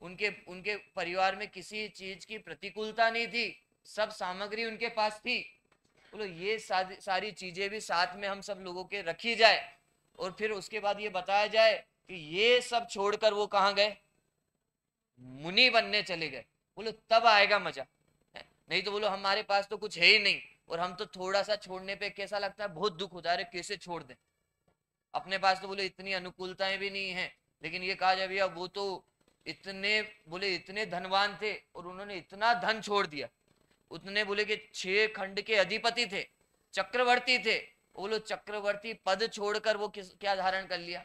उनके उनके परिवार में किसी चीज की प्रतिकूलता नहीं थी, सब सामग्री उनके पास थी। बोलो ये सारी चीजें भी साथ में हम सब लोगों के रखी जाए, और फिर उसके बाद ये बताया जाए कि ये सब छोड़कर वो कहाँ गए, मुनि बनने चले गए। बोलो तब आएगा मजा। नहीं तो बोलो हमारे पास तो कुछ है ही नहीं, और हम तो थोड़ा सा छोड़ने पे कैसा लगता है, बहुत दुख होता है, कैसे छोड़ दें। अपने पास तो बोले इतनी अनुकूलताएं भी नहीं है, लेकिन ये कहा जाए भैया वो तो इतने, बोले इतने धनवान थे और उन्होंने इतना धन छोड़ दिया। उतने बोले कि 6 खंड के अधिपति थे, चक्रवर्ती थे, बोलो चक्रवर्ती पद छोड़कर वो क्या धारण कर लिया,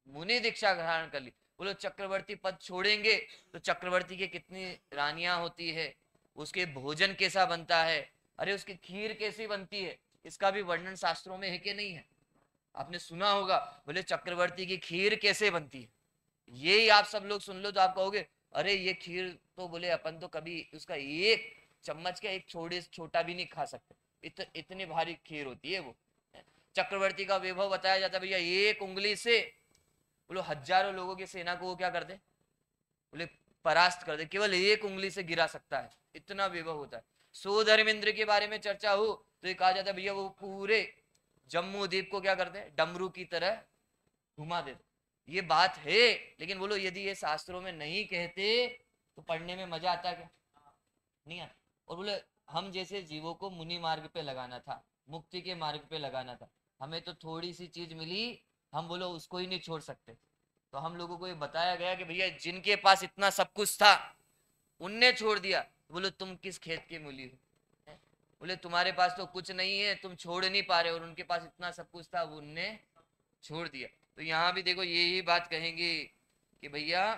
मुनि दीक्षा धारण कर ली। बोलो चक्रवर्ती पद छोड़ेंगे तो चक्रवर्ती के कितनी रानियां होती है, उसके भोजन कैसा बनता है, अरे उसकी खीर कैसी बनती है, इसका भी वर्णन शास्त्रों में है कि नहीं है? आपने सुना होगा, बोले चक्रवर्ती की खीर कैसे बनती है, ये आप सब लोग सुन लो तो आप कहोगे अरे ये खीर तो बोले अपन तो कभी उसका एक चम्मच का एक छोटा भी नहीं खा सकते, इतनी भारी खीर होती है वो। चक्रवर्ती का वैभव बताया जाता है भैया, एक उंगली से बोलो हजारों लोगों की सेना को वो क्या कर दे, बोले परास्त कर दे, केवल एक उंगली से गिरा सकता है, इतना वैभव होता है। सो धर्मेंद्र के बारे में चर्चा हो तो ये कहा जाता है भैया वो पूरे जम्मू द्वीप को क्या करते हैं, डमरू की तरह घुमा देते। ये बात है, लेकिन बोलो यदि ये शास्त्रों में नहीं कहते तो पढ़ने में मजा आता क्या? नहीं आता। और बोले हम जैसे जीवों को मुनि मार्ग पे लगाना था, मुक्ति के मार्ग पे लगाना था, हमें तो थोड़ी सी चीज मिली, हम बोलो उसको ही नहीं छोड़ सकते। तो हम लोगों को ये बताया गया कि भैया जिनके पास इतना सब कुछ था उनने छोड़ दिया, बोलो तुम किस खेत के मूली हो? बोले तुम्हारे पास तो कुछ नहीं है, तुम छोड़ नहीं पा रहे, और उनके पास इतना सब कुछ था, वो उनने छोड़ दिया। तो यहाँ भी देखो यही बात कहेंगे कि भैया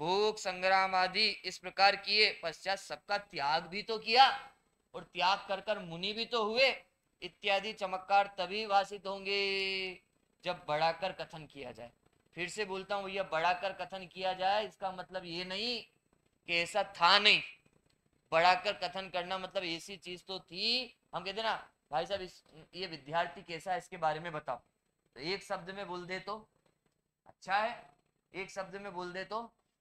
भोग संग्राम आदि इस प्रकार किए, पश्चात सबका त्याग भी तो किया, और त्याग कर कर मुनि भी तो हुए, इत्यादि चमत्कार तभी भाषित होंगे जब बढ़ाकर कथन किया जाए। फिर से बोलता हूं भैया, बढ़ाकर कथन किया जाए इसका मतलब ये नहीं कि ऐसा था नहीं, बढ़ाकर कथन करना मतलब ऐसी चीज तो थी। हम कहते ना भाई साहब ये विद्यार्थी कैसा है इसके बारे में बताओ, तो एक शब्द में बोल दे तो अच्छा है, एक शब्द में बोल दे तो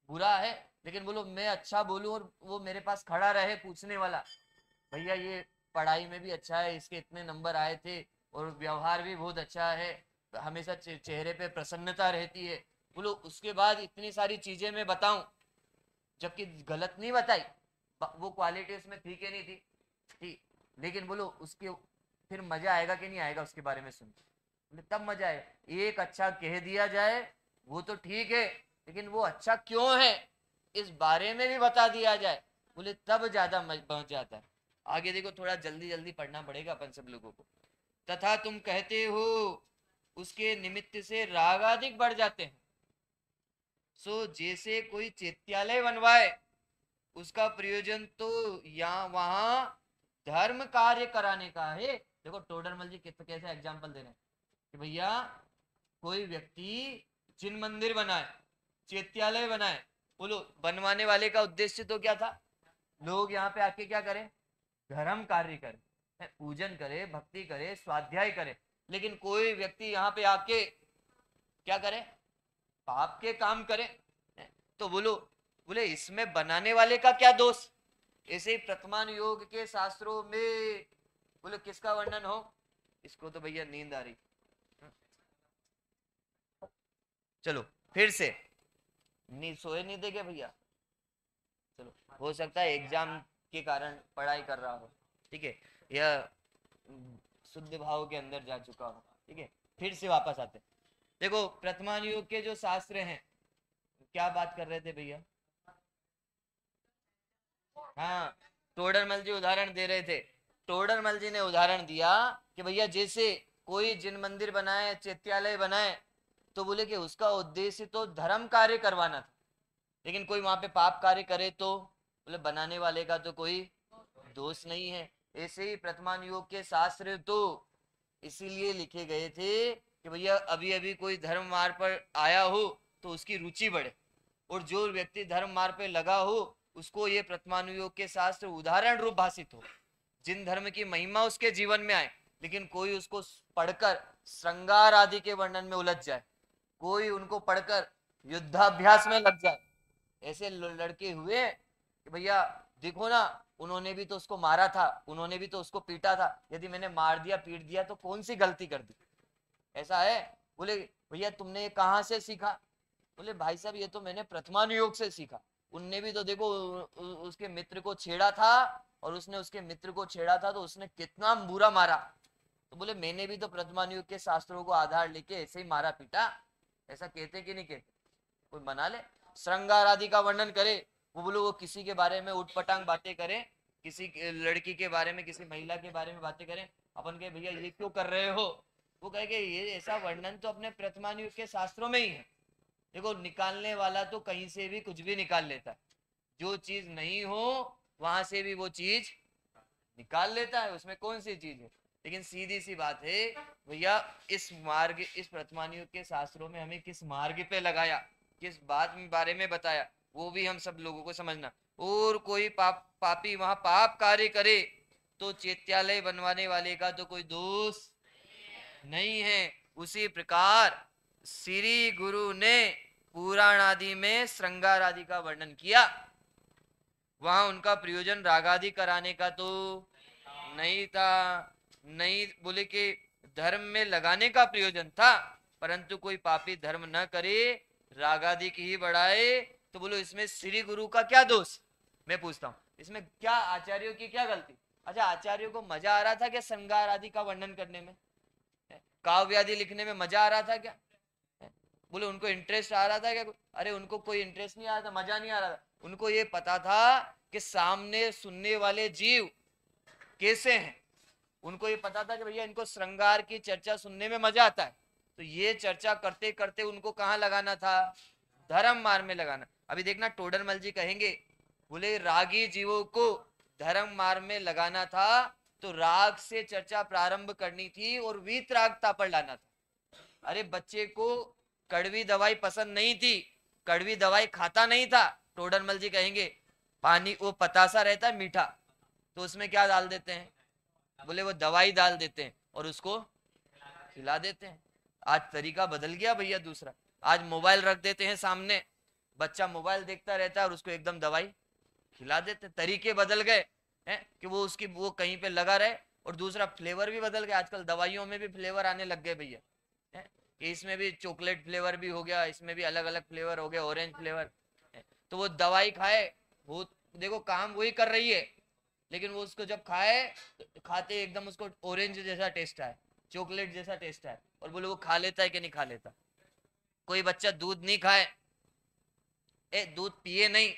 बुरा है। लेकिन बोलो मैं अच्छा बोलूं और वो मेरे पास खड़ा रहे पूछने वाला, भैया ये पढ़ाई में भी अच्छा है, इसके इतने नंबर आए थे और व्यवहार भी बहुत अच्छा है, हमेशा चेहरे पे प्रसन्नता रहती है, बोलो उसके बाद इतनी सारी चीजें मैं बताऊं जबकि गलत नहीं बताई, वो क्वालिटी उसमें थी कि नहीं थी, थी, लेकिन बोलो उसके फिर मजा आएगा कि नहीं आएगा उसके बारे में सुन, तब मजा आए। एक अच्छा कह दिया जाए वो तो ठीक है, लेकिन वो अच्छा क्यों है इस बारे में भी बता दिया जाए, बोले तब ज्यादा पहुंच जाता है। आगे देखो, थोड़ा जल्दी जल्दी पढ़ना पड़ेगा अपन सब लोगों को। तथा तुम कहते हो उसके निमित्त से रागाधिक बढ़ जाते हैं। सो जैसे कोई चैत्यालय बनवाए, उसका प्रयोजन तो यहाँ वहां धर्म कार्य कराने का है। देखो टोडरमल जी कैसे एग्जाम्पल दे रहे हैं कि भैया कोई व्यक्ति जिन मंदिर बनाए, चैत्यालय बनाए, बोलो बनवाने वाले का उद्देश्य तो क्या था, लोग यहाँ पे आके क्या करें, धर्म कार्य करें, पूजन करे, भक्ति करे, स्वाध्याय करे। लेकिन कोई व्यक्ति यहाँ पे आके क्या करे, पाप के काम करे, तो बोले इसमें बनाने वाले का क्या दोष। ऐसे ही प्रथमान योग के शास्त्रों में बोले किसका वर्णन हो, इसको तो भैया नींद आ रही, चलो फिर से, नींद सोए नहीं देगे भैया, चलो हो सकता है एग्जाम के कारण पढ़ाई कर रहा हो, ठीक है, यह शुद्ध भाव के अंदर जा चुका हो, ठीक है। फिर से वापस आते, देखो प्रथमान योग के जो शास्त्र हैं, क्या बात कर रहे थे भैया, हाँ टोडरमल जी उदाहरण दे रहे थे। टोडरमल जी ने उदाहरण दिया कि भैया जैसे कोई जिन मंदिर बनाए, चैत्यालय बनाए, तो बोले कि उसका उद्देश्य तो धर्म कार्य करवाना था, लेकिन कोई वहां पे पाप कार्य करे तो बोले बनाने वाले का तो कोई दोष नहीं है। ऐसे ही प्रथमान योग के शास्त्र तो इसीलिए लिखे गए थे कि भैया अभी अभी कोई धर्म मार्ग पर आया हो तो उसकी रुचि बढ़े, और जो व्यक्ति धर्म मार्ग पे लगा हो उसको ये प्रथमानुयोग के शास्त्र उदाहरण रूप भाषित हो, जिन धर्म की महिमा उसके जीवन में आए, लेकिन कोई उसको पढ़कर श्रृंगार आदि के वर्णन में उलझ जाए, कोई उनको पढ़कर युद्धाभ्यास में लग जाए। ऐसे लड़के हुए कि भैया देखो ना, उन्होंने भी तो उसको मारा था, उन्होंने भी तो उसको पीटा था, यदि मैंने मार दिया पीट दिया तो कौन सी गलती कर दी, ऐसा है। बोले भैया तुमने ये कहाँ से सीखा, बोले भाई साहब ये तो मैंने प्रथमानुयोग से सीखा। उनने भी तो देखो उसके मित्र को छेड़ा था, और उसने उसके मित्र को छेड़ा था तो उसने कितना बुरा मारा, तो बोले मैंने भी तो प्रथमानुयोग के शास्त्रों को आधार लेके ऐसे ही मारा पीटा। ऐसा कहते कि नहीं कहते, कोई बना ले श्रृंगार आदि का वर्णन करे, वो बोलो वो किसी के बारे में उठपटांग बातें करे, किसी लड़की के बारे में, किसी महिला के बारे में बातें करें, अपन के भैया ये क्यों कर रहे हो, वो कहे ये ऐसा वर्णन तो अपने प्रथमानुयोग के शास्त्रों में ही है। देखो निकालने वाला तो कहीं से भी कुछ भी निकाल लेता है, जो चीज नहीं हो वहां से भी वो चीज निकाल लेता है, उसमें कौन सी चीज है। लेकिन सीधी सी बात है भैया, इस मार्ग, इस प्रथमानुयोग के शास्त्रों में हमें किस मार्ग पे लगाया, किस बात में बारे में बताया, वो भी हम सब लोगों को समझना। और कोई पापी वहां पाप कार्य करे तो चैत्यालय बनवाने वाले का तो कोई दोष नहीं है। उसी प्रकार श्री गुरु ने पुराण आदि में श्रृंगार आदि का वर्णन किया, वहां उनका प्रयोजन रागादि कराने का तो नहीं था, नहीं बोले कि धर्म में लगाने का प्रयोजन था, परंतु कोई पापी धर्म न करे, रागादि की ही बढ़ाए, तो बोलो इसमें श्री गुरु का क्या दोष। मैं पूछता हूँ इसमें क्या आचार्यों की क्या गलती। अच्छा आचार्यों को मजा आ रहा था क्या श्रृंगार आदि का वर्णन करने में, काव्य आदि लिखने में मजा आ रहा था क्या, बोले उनको इंटरेस्ट आ रहा था क्या, अरे उनको कोई इंटरेस्ट नहीं आ रहा था, मजा नहीं आ रहा था। उनको ये पता था कि सामने सुनने वाले जीव कैसे हैं, उनको ये पता था कि भैया इनको श्रृंगार की चर्चा सुनने में मजा आता है, तो ये चर्चा करते करते उनको कहाँ लगाना था, धर्म मार्ग में लगाना। अभी देखना टोडरमल जी कहेंगे, बोले रागी जीवों को धर्म मार्ग में लगाना था, तो राग से चर्चा प्रारंभ करनी थी और वीतरागता पर लाना था। अरे बच्चे को कड़वी दवाई पसंद नहीं थी, कड़वी दवाई खाता नहीं था, टोडरमल जी कहेंगे पानी वो पतासा रहता है मीठा, तो उसमें क्या डाल देते हैं, बोले वो दवाई डाल देते हैं और उसको खिला देते हैं। आज तरीका बदल गया भैया दूसरा। आज मोबाइल रख देते हैं सामने, बच्चा मोबाइल देखता रहता है और उसको एकदम दवाई खिला देते। तरीके बदल गए हैं कि वो उसकी वो कहीं पे लगा रहे। और दूसरा फ्लेवर भी बदल गया, आजकल दवाइयों में भी फ्लेवर आने लग गए भैया, कि इसमें भी चॉकलेट फ्लेवर भी हो गया, इसमें भी अलग अलग फ्लेवर हो गए, ऑरेंज फ्लेवर। तो वो दवाई खाए, वो देखो काम वही कर रही है, लेकिन वो उसको जब खाए तो खाते एकदम उसको ऑरेंज जैसा टेस्ट आए, चॉकलेट जैसा टेस्ट आए, और बोले वो खा लेता है कि नहीं खा लेता। कोई बच्चा दूध नहीं खाए, दूध पिए नहीं,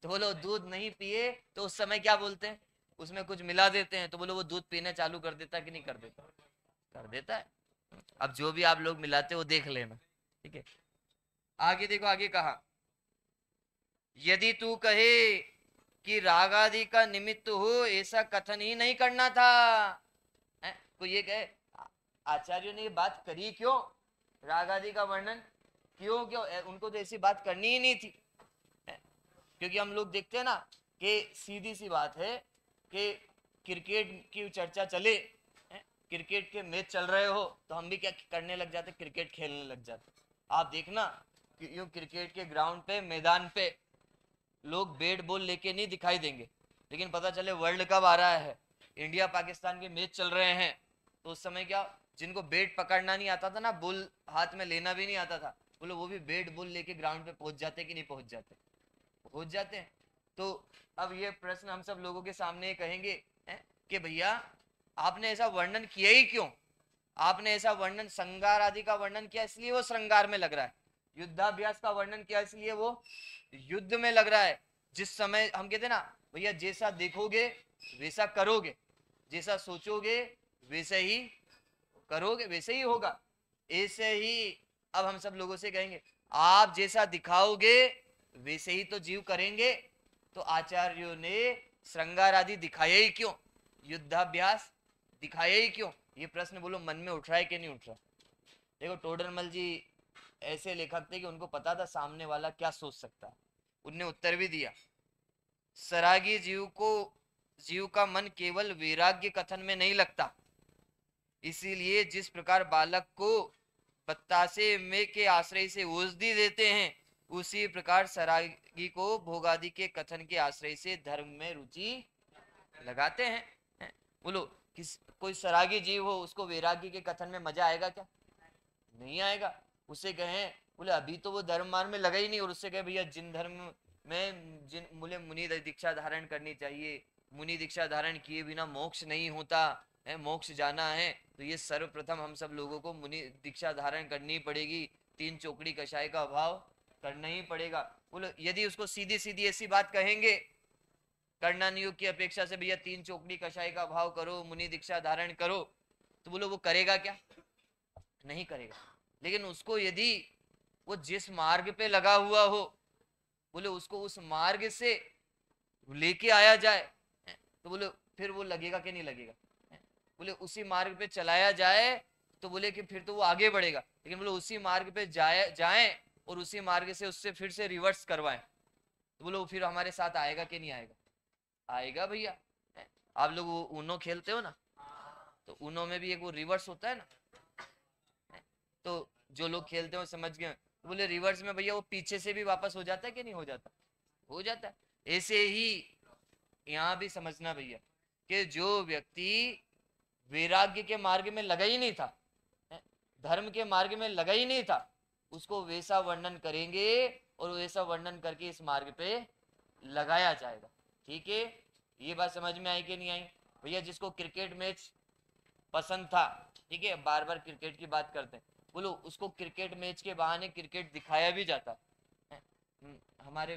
तो बोलो दूध नहीं पिए, तो उस समय क्या बोलते हैं, उसमें कुछ मिला देते हैं, तो बोलो वो दूध पीने चालू कर देता है कि नहीं कर देता, कर देता है। अब जो भी आप लोग मिलाते हो देख लेना, ठीक है। आगे देखो, आगे कहा, यदि तू कहे कि राग आदि का निमित्त हो, ऐसा कथन ही नहीं करना था। कोई ये कहे आचार्यों ने ये बात करी क्यों, राग आदि का वर्णन क्यों क्यों, उनको तो ऐसी बात करनी ही नहीं थी। क्योंकि हम लोग देखते हैं ना कि सीधी सी बात है कि क्रिकेट की चर्चा चले, क्रिकेट के मैच चल रहे हो तो हम भी क्या करने लग जाते, क्रिकेट खेलने लग जाते। आप देखना कि यूं क्रिकेट के ग्राउंड पे, मैदान पे लोग बैट बॉल लेके नहीं दिखाई देंगे, लेकिन पता चले वर्ल्ड कप आ रहा है, इंडिया पाकिस्तान के मैच चल रहे हैं, तो उस समय क्या, जिनको बैट पकड़ना नहीं आता था ना, बॉल हाथ में लेना भी नहीं आता था, बोलो वो भी बैट बॉल लेके ग्राउंड पे पहुंच जाते कि नहीं पहुंच जाते, पहुंच जाते हैं। तो अब ये प्रश्न हम सब लोगों के सामने कहेंगे कि भैया आपने ऐसा वर्णन किया ही क्यों, आपने ऐसा वर्णन, श्रृंगार आदि का वर्णन किया इसलिए वो श्रृंगार में लग रहा है, युद्धाभ्यास का वर्णन किया इसलिए वो युद्ध में लग रहा है। जिस समय हम कहते ना भैया, जैसा देखोगे वैसा करोगे, जैसा सोचोगे वैसे ही करोगे, वैसे ही होगा। ऐसे ही अब हम सब लोगों से कहेंगे, आप जैसा दिखाओगे वैसे ही तो जीव करेंगे। तो आचार्यों ने श्रृंगार आदि दिखाया ही क्यों, युद्धाभ्यास दिखाया ही क्यों, ये प्रश्न बोलो मन में उठ रहा है कि नहीं उठ रहा। देखो टोडरमल जी ऐसे लेखक थे कि उनको पता था सामने वाला क्या सोच सकता है, उनने उत्तर भी दिया। सरागी जीव का मन केवल वैराग्य कथन में नहीं लगता, इसीलिए जिस प्रकार बालक को बतासे में के आश्रय से औषधि देते हैं, उसी प्रकार सरागी को भोगादि के कथन के आश्रय से धर्म में रुचि लगाते हैं। बोलो किस कोई सरागी जीव हो, उसको वैराग्य के कथन में मजा आएगा क्या, नहीं आएगा। उसे कहें, बोले अभी तो वो धर्म मार्ग में लगा ही नहीं, और उससे कहे भैया जिन धर्म में जिन मुझे मुनि दीक्षा धारण करनी चाहिए, मुनि दीक्षा धारण किए बिना मोक्ष नहीं होता है, मोक्ष जाना है तो ये सर्वप्रथम हम सब लोगों को मुनि दीक्षा धारण करनी पड़ेगी, 3 चौकड़ी कषाय का अभाव करना ही पड़ेगा। बोलो यदि उसको सीधी सीधी ऐसी बात कहेंगे, करना नियोग की अपेक्षा से भैया 3 चौकड़ी कषाय का भाव करो, मुनि दीक्षा धारण करो, तो बोलो वो करेगा क्या, नहीं करेगा। लेकिन उसको यदि वो जिस मार्ग पे लगा हुआ हो, बोले उसको उस मार्ग से लेके आया जाए, तो बोले फिर वो लगेगा कि नहीं लगेगा, बोले उसी मार्ग पे चलाया जाए तो बोले कि फिर तो वो आगे बढ़ेगा। लेकिन बोले उसी मार्ग पे जाए और उसी मार्ग से उससे फिर से रिवर्स करवाएं, तो बोले वो फिर हमारे साथ आएगा कि नहीं आएगा, आएगा भैया। आप लोग वो ऊनो खेलते हो ना, तो ऊनो में भी एक वो रिवर्स होता है ना, तो जो लोग खेलते हो समझ गए, तो बोले रिवर्स में भैया वो पीछे से भी वापस हो जाता है कि नहीं हो जाता, हो जाता है। ऐसे ही यहाँ भी समझना भैया कि जो व्यक्ति वैराग्य के मार्ग में लगा ही नहीं था, धर्म के मार्ग में लगा ही नहीं था, उसको वैसा वर्णन करेंगे और वैसा वर्णन करके इस मार्ग पे लगाया जाएगा। ठीक है, ये बात समझ में आई कि नहीं आई भैया। जिसको क्रिकेट मैच पसंद था, ठीक है, बार बार क्रिकेट की बात करते हैं, बोलो उसको क्रिकेट मैच के बहाने क्रिकेट दिखाया भी जाता है। हमारे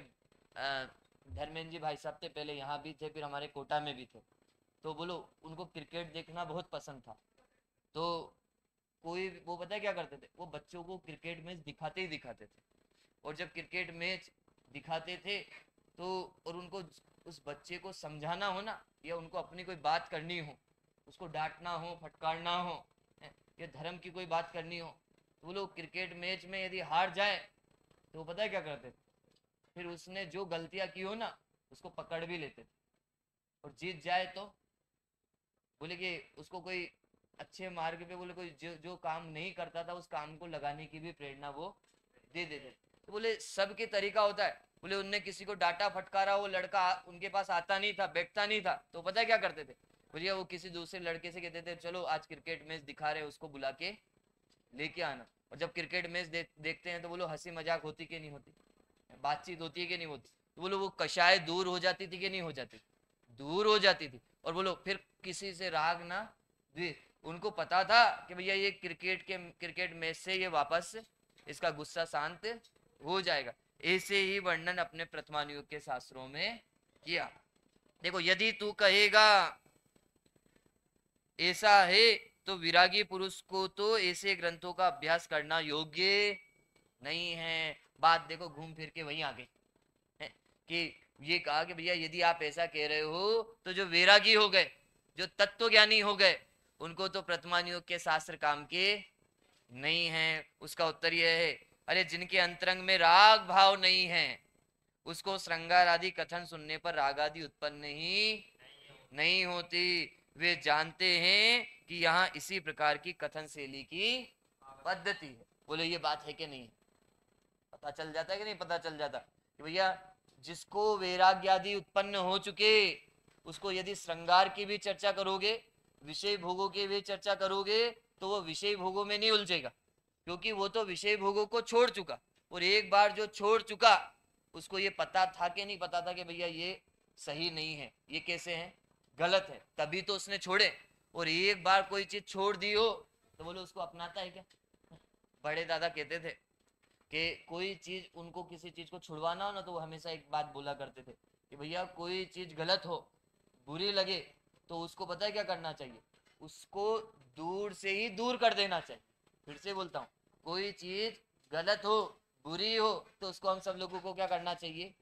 धर्मेंद्र जी भाई साहब थे, पहले यहाँ भी थे, फिर हमारे कोटा में भी थे, तो बोलो उनको क्रिकेट देखना बहुत पसंद था, तो कोई वो पता है क्या करते थे, वो बच्चों को क्रिकेट मैच दिखाते ही दिखाते थे, और जब क्रिकेट मैच दिखाते थे तो और उनको उस बच्चे को समझाना हो ना, या उनको अपनी कोई बात करनी हो, उसको डांटना हो, फटकारना हो, या धर्म की कोई बात करनी हो, तो वो लोग क्रिकेट मैच में यदि हार जाए तो पता है क्या करते थे, फिर उसने जो गलतियां की हो ना उसको पकड़ भी लेते थे, और जीत जाए तो बोले कि उसको कोई अच्छे मार्ग पे बोले कोई जो जो काम नहीं करता था उस काम को लगाने की भी प्रेरणा वो दे देते। तो बोले सबके तरीका होता है। बोले उनने किसी को डांटा फटकारा, वो लड़का उनके पास आता नहीं था, बैठता नहीं था, तो पता है क्या करते थे? बोलिए वो किसी दूसरे लड़के से कहते थे चलो आज क्रिकेट मैच दिखा रहे, उसको बुला के लेके आना। और जब क्रिकेट मैच देखते हैं तो बोलो हंसी मजाक होती कि नहीं होती, बातचीत होती है कि नहीं होती? तो बोलो वो कशाय दूर हो जाती थी कि नहीं हो जाती? दूर हो जाती थी। और बोलो फिर किसी से राग ना द्वेष, उनको पता था कि भैया ये क्रिकेट मैच से ये वापस इसका गुस्सा शांत हो जाएगा। ऐसे ही वर्णन अपने प्रथमानुयोग के शास्त्रों में किया। देखो यदि तू कहेगा ऐसा है तो विरागी पुरुष को तो ऐसे ग्रंथों का अभ्यास करना योग्य नहीं है। बात देखो घूम फिर के वहीं आ गई है कि ये कहा कि भैया यदि आप ऐसा कह रहे हो तो जो वैरागी हो गए, जो तत्व ज्ञानी हो गए, उनको तो प्रथमानुयोग के शास्त्र काम के नहीं है। उसका उत्तर यह है, अरे जिनके अंतरंग में राग भाव नहीं है उसको श्रृंगार आदि कथन सुनने पर राग आदि उत्पन्न ही नहीं होती। वे जानते हैं कि यहाँ इसी प्रकार की कथन शैली की पद्धति है। बोले ये बात है कि नहीं? पता चल जाता है कि नहीं पता चल जाता कि भैया जिसको वैराग्य आदि उत्पन्न हो चुके उसको यदि श्रृंगार की भी चर्चा करोगे, विषय भोगों की भी चर्चा करोगे, तो वो विषय भोगों में नहीं उलझेगा, क्योंकि वो तो विषय भोगों को छोड़ चुका। और एक बार जो छोड़ चुका उसको ये पता था कि नहीं पता था कि भैया ये सही नहीं है, ये कैसे है, गलत है, तभी तो उसने छोड़े। और एक बार कोई चीज छोड़ दी हो तो बोलो उसको अपनाता है क्या? बड़े दादा कहते थे कि कोई चीज, उनको किसी चीज को छुड़वाना हो ना तो वो हमेशा एक बात बोला करते थे कि भैया कोई चीज गलत हो, बुरी लगे, तो उसको पता है क्या करना चाहिए? उसको दूर से ही दूर कर देना चाहिए। फिर से बोलता हूँ, कोई चीज गलत हो, बुरी हो, तो उसको हम सब लोगों को क्या करना चाहिए?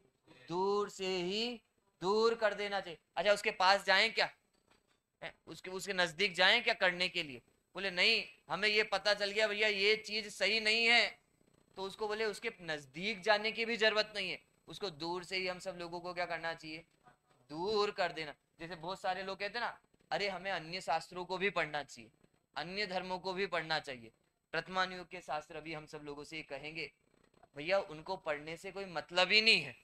दूर से ही दूर कर देना चाहिए। अच्छा उसके पास जाएं क्या? उसके उसके नजदीक जाएं क्या करने के लिए? बोले नहीं, हमें ये पता चल गया भैया ये चीज सही नहीं है, तो उसको बोले उसके नजदीक जाने की भी जरूरत नहीं है, उसको दूर से ही हम सब लोगों को क्या करना चाहिए? दूर कर देना। जैसे बहुत सारे लोग कहते हैं ना, अरे हमें अन्य शास्त्रों को भी पढ़ना चाहिए, अन्य धर्मों को भी पढ़ना चाहिए। प्रथमानुयोग के शास्त्र अभी हम सब लोगों से ये कहेंगे भैया उनको पढ़ने से कोई मतलब ही नहीं है,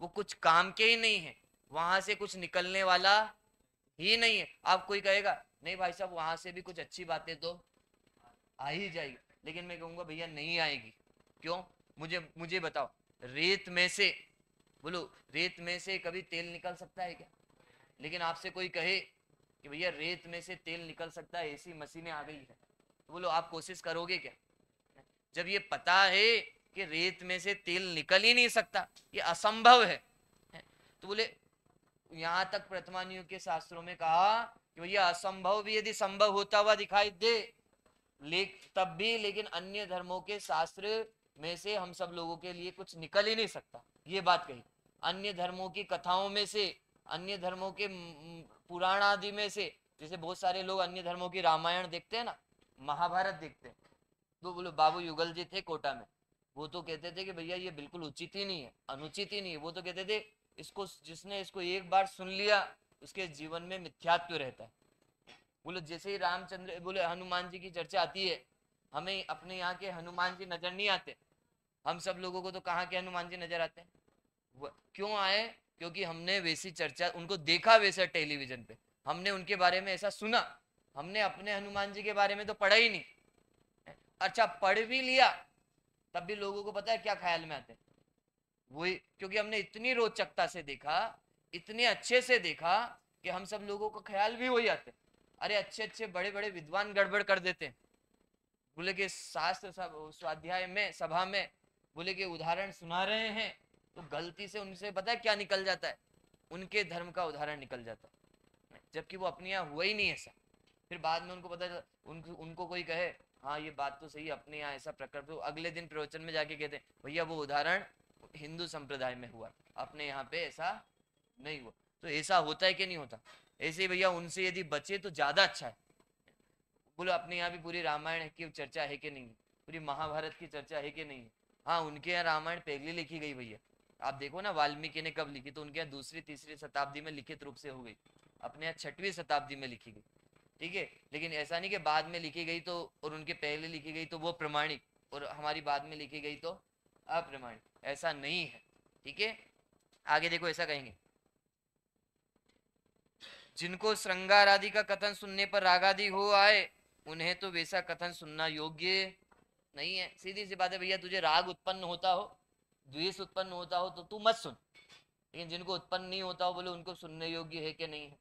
वो कुछ काम के ही नहीं है, वहां से कुछ निकलने वाला ही नहीं है। आप कोई कहेगा नहीं भाई साहब वहां से भी कुछ अच्छी बातें तो आ ही जाएगी, लेकिन मैं कहूंगा भैया नहीं आएगी। क्यों? मुझे मुझे बताओ, रेत में से, बोलो रेत में से कभी तेल निकल सकता है क्या? लेकिन आपसे कोई कहे कि भैया रेत में से तेल निकल सकता है, ऐसी मशीनें आ गई है, तो बोलो आप कोशिश करोगे क्या? जब ये पता है कि रेत में से तेल निकल ही नहीं सकता, ये असंभव है, तो बोले यहाँ तक प्रथमानुयोग के शास्त्रों में कहा कि भैया असंभव भी यदि संभव होता हुआ दिखाई दे तब भी, लेकिन अन्य धर्मों के शास्त्र में से हम सब लोगों के लिए कुछ निकल ही नहीं सकता, ये बात कही। अन्य धर्मों की कथाओं में से, अन्य धर्मों के पुराण आदि में से, जैसे बहुत सारे लोग अन्य धर्मों की रामायण देखते हैं ना, महाभारत देखते हैं, तो बोलो बाबू युगल जी थे कोटा में, वो तो कहते थे कि भैया ये बिल्कुल उचित ही नहीं है, अनुचित ही नहीं है। वो तो कहते थे इसको जिसने इसको एक बार सुन लिया उसके जीवन में मिथ्यात्व रहता है। बोले जैसे ही रामचंद्र, बोले हनुमान जी की चर्चा आती है, हमें अपने यहाँ के हनुमान जी नजर नहीं आते, हम सब लोगों को तो कहाँ के हनुमान जी नजर आते हैं? क्यों आए? क्योंकि हमने वैसी चर्चा, उनको देखा वैसा टेलीविजन पे, हमने उनके बारे में ऐसा सुना, हमने अपने हनुमान जी के बारे में तो पढ़ा ही नहीं। अच्छा पढ़ भी लिया तब भी लोगों को पता है क्या ख्याल में आते हैं? वही, क्योंकि हमने इतनी रोचकता से देखा, इतने अच्छे से देखा कि हम सब लोगों को ख्याल भी वही आते। अरे अच्छे अच्छे बड़े बड़े विद्वान गड़बड़ कर देते हैं, बोले कि शास्त्र स्वाध्याय में सभा में बोले कि उदाहरण सुना रहे हैं, तो गलती से उनसे पता है क्या निकल जाता है? उनके धर्म का उदाहरण निकल जाता है, जबकि वो अपने यहाँ हुआ ही नहीं ऐसा। फिर बाद में उनको पता उनको कोई कहे हाँ ये बात तो सही, अपने यहाँ ऐसा प्रकट, तो अगले दिन प्रवचन में जाके कहते हैं भैया वो उदाहरण हिंदू संप्रदाय में हुआ, अपने यहाँ पे ऐसा नहीं हुआ। तो ऐसा होता है कि नहीं होता? ऐसे भैया उनसे यदि बचे तो ज्यादा अच्छा है। बोलो अपने यहाँ भी पूरी रामायण की चर्चा है कि नहीं, पूरी महाभारत की चर्चा है कि नहीं? हाँ उनके यहाँ रामायण पहले लिखी गई भैया, आप देखो ना वाल्मीकि ने कब लिखी, तो उनके यहाँ दूसरी तीसरी शताब्दी में लिखित रूप से हो गई, अपने यहाँ 6वीं शताब्दी में लिखी गई। ठीक है, लेकिन ऐसा नहीं कि बाद में लिखी गई तो और उनके पहले लिखी गई तो वो प्रमाणिक और हमारी बाद में लिखी गई तो अप्रमाणिक, ऐसा नहीं है। ठीक है, आगे देखो ऐसा कहेंगे, जिनको श्रृंगार आदि का कथन सुनने पर राग आदि हो आए, उन्हें तो वैसा कथन सुनना योग्य नहीं है। सीधी सी बात है भैया, तुझे राग उत्पन्न होता हो, द्वेष उत्पन्न होता हो तो तू मत सुन, लेकिन जिनको उत्पन्न नहीं होता हो बोले उनको सुनने योग्य है कि नहीं है,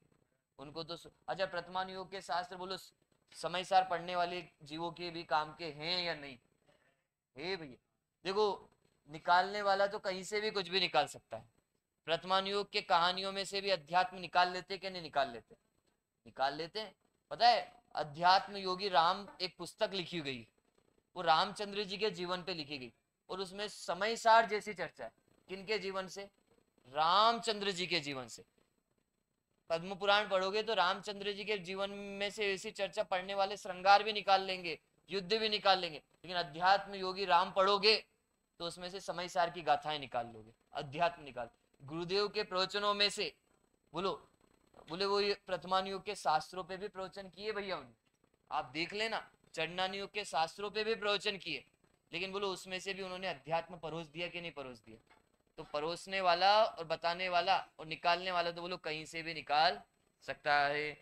उनको तो अच्छा प्रथमान योग के शास्त्र बोलो समय सार पढ़ने वाले जीवों के भी काम के हैं या नहीं है भैया। देखो निकालने वाला तो कहीं से भी कुछ भी निकाल सकता है, प्रथमान योग के कहानियों में से भी अध्यात्म निकाल लेते कि नहीं निकाल लेते, निकाल लेते हैं। पता है अध्यात्म योगी राम एक पुस्तक लिखी गई, वो रामचंद्र जी के जीवन पे लिखी गई और उसमें समय सार जैसी चर्चा है, किनके जीवन से, रामचंद्र जी के जीवन से। पद्म पुराण पढ़ोगे तो रामचंद्र जी के जीवन में से ऐसी चर्चा पढ़ने वाले श्रृंगार भी निकाल लेंगे, युद्ध भी निकाल लेंगे, लेकिन अध्यात्म योगी राम पढ़ोगे तो उसमें से समय सार की गाथाएं निकाल लोगे, अध्यात्म निकाल। गुरुदेव के प्रवचनों में से बोलो, बोले वो प्रथमान युग के शास्त्रों पे भी प्रवचन किए भैया उन्होंने, आप देख लेना चंडान युग के शास्त्रों पे भी प्रवचन किए, लेकिन बोलो उसमें से भी उन्होंने अध्यात्म परोस दिया कि नहीं परोस दिया। तो परोसने वाला और बताने वाला और निकालने वाला तो बोलो कहीं से भी निकाल सकता है।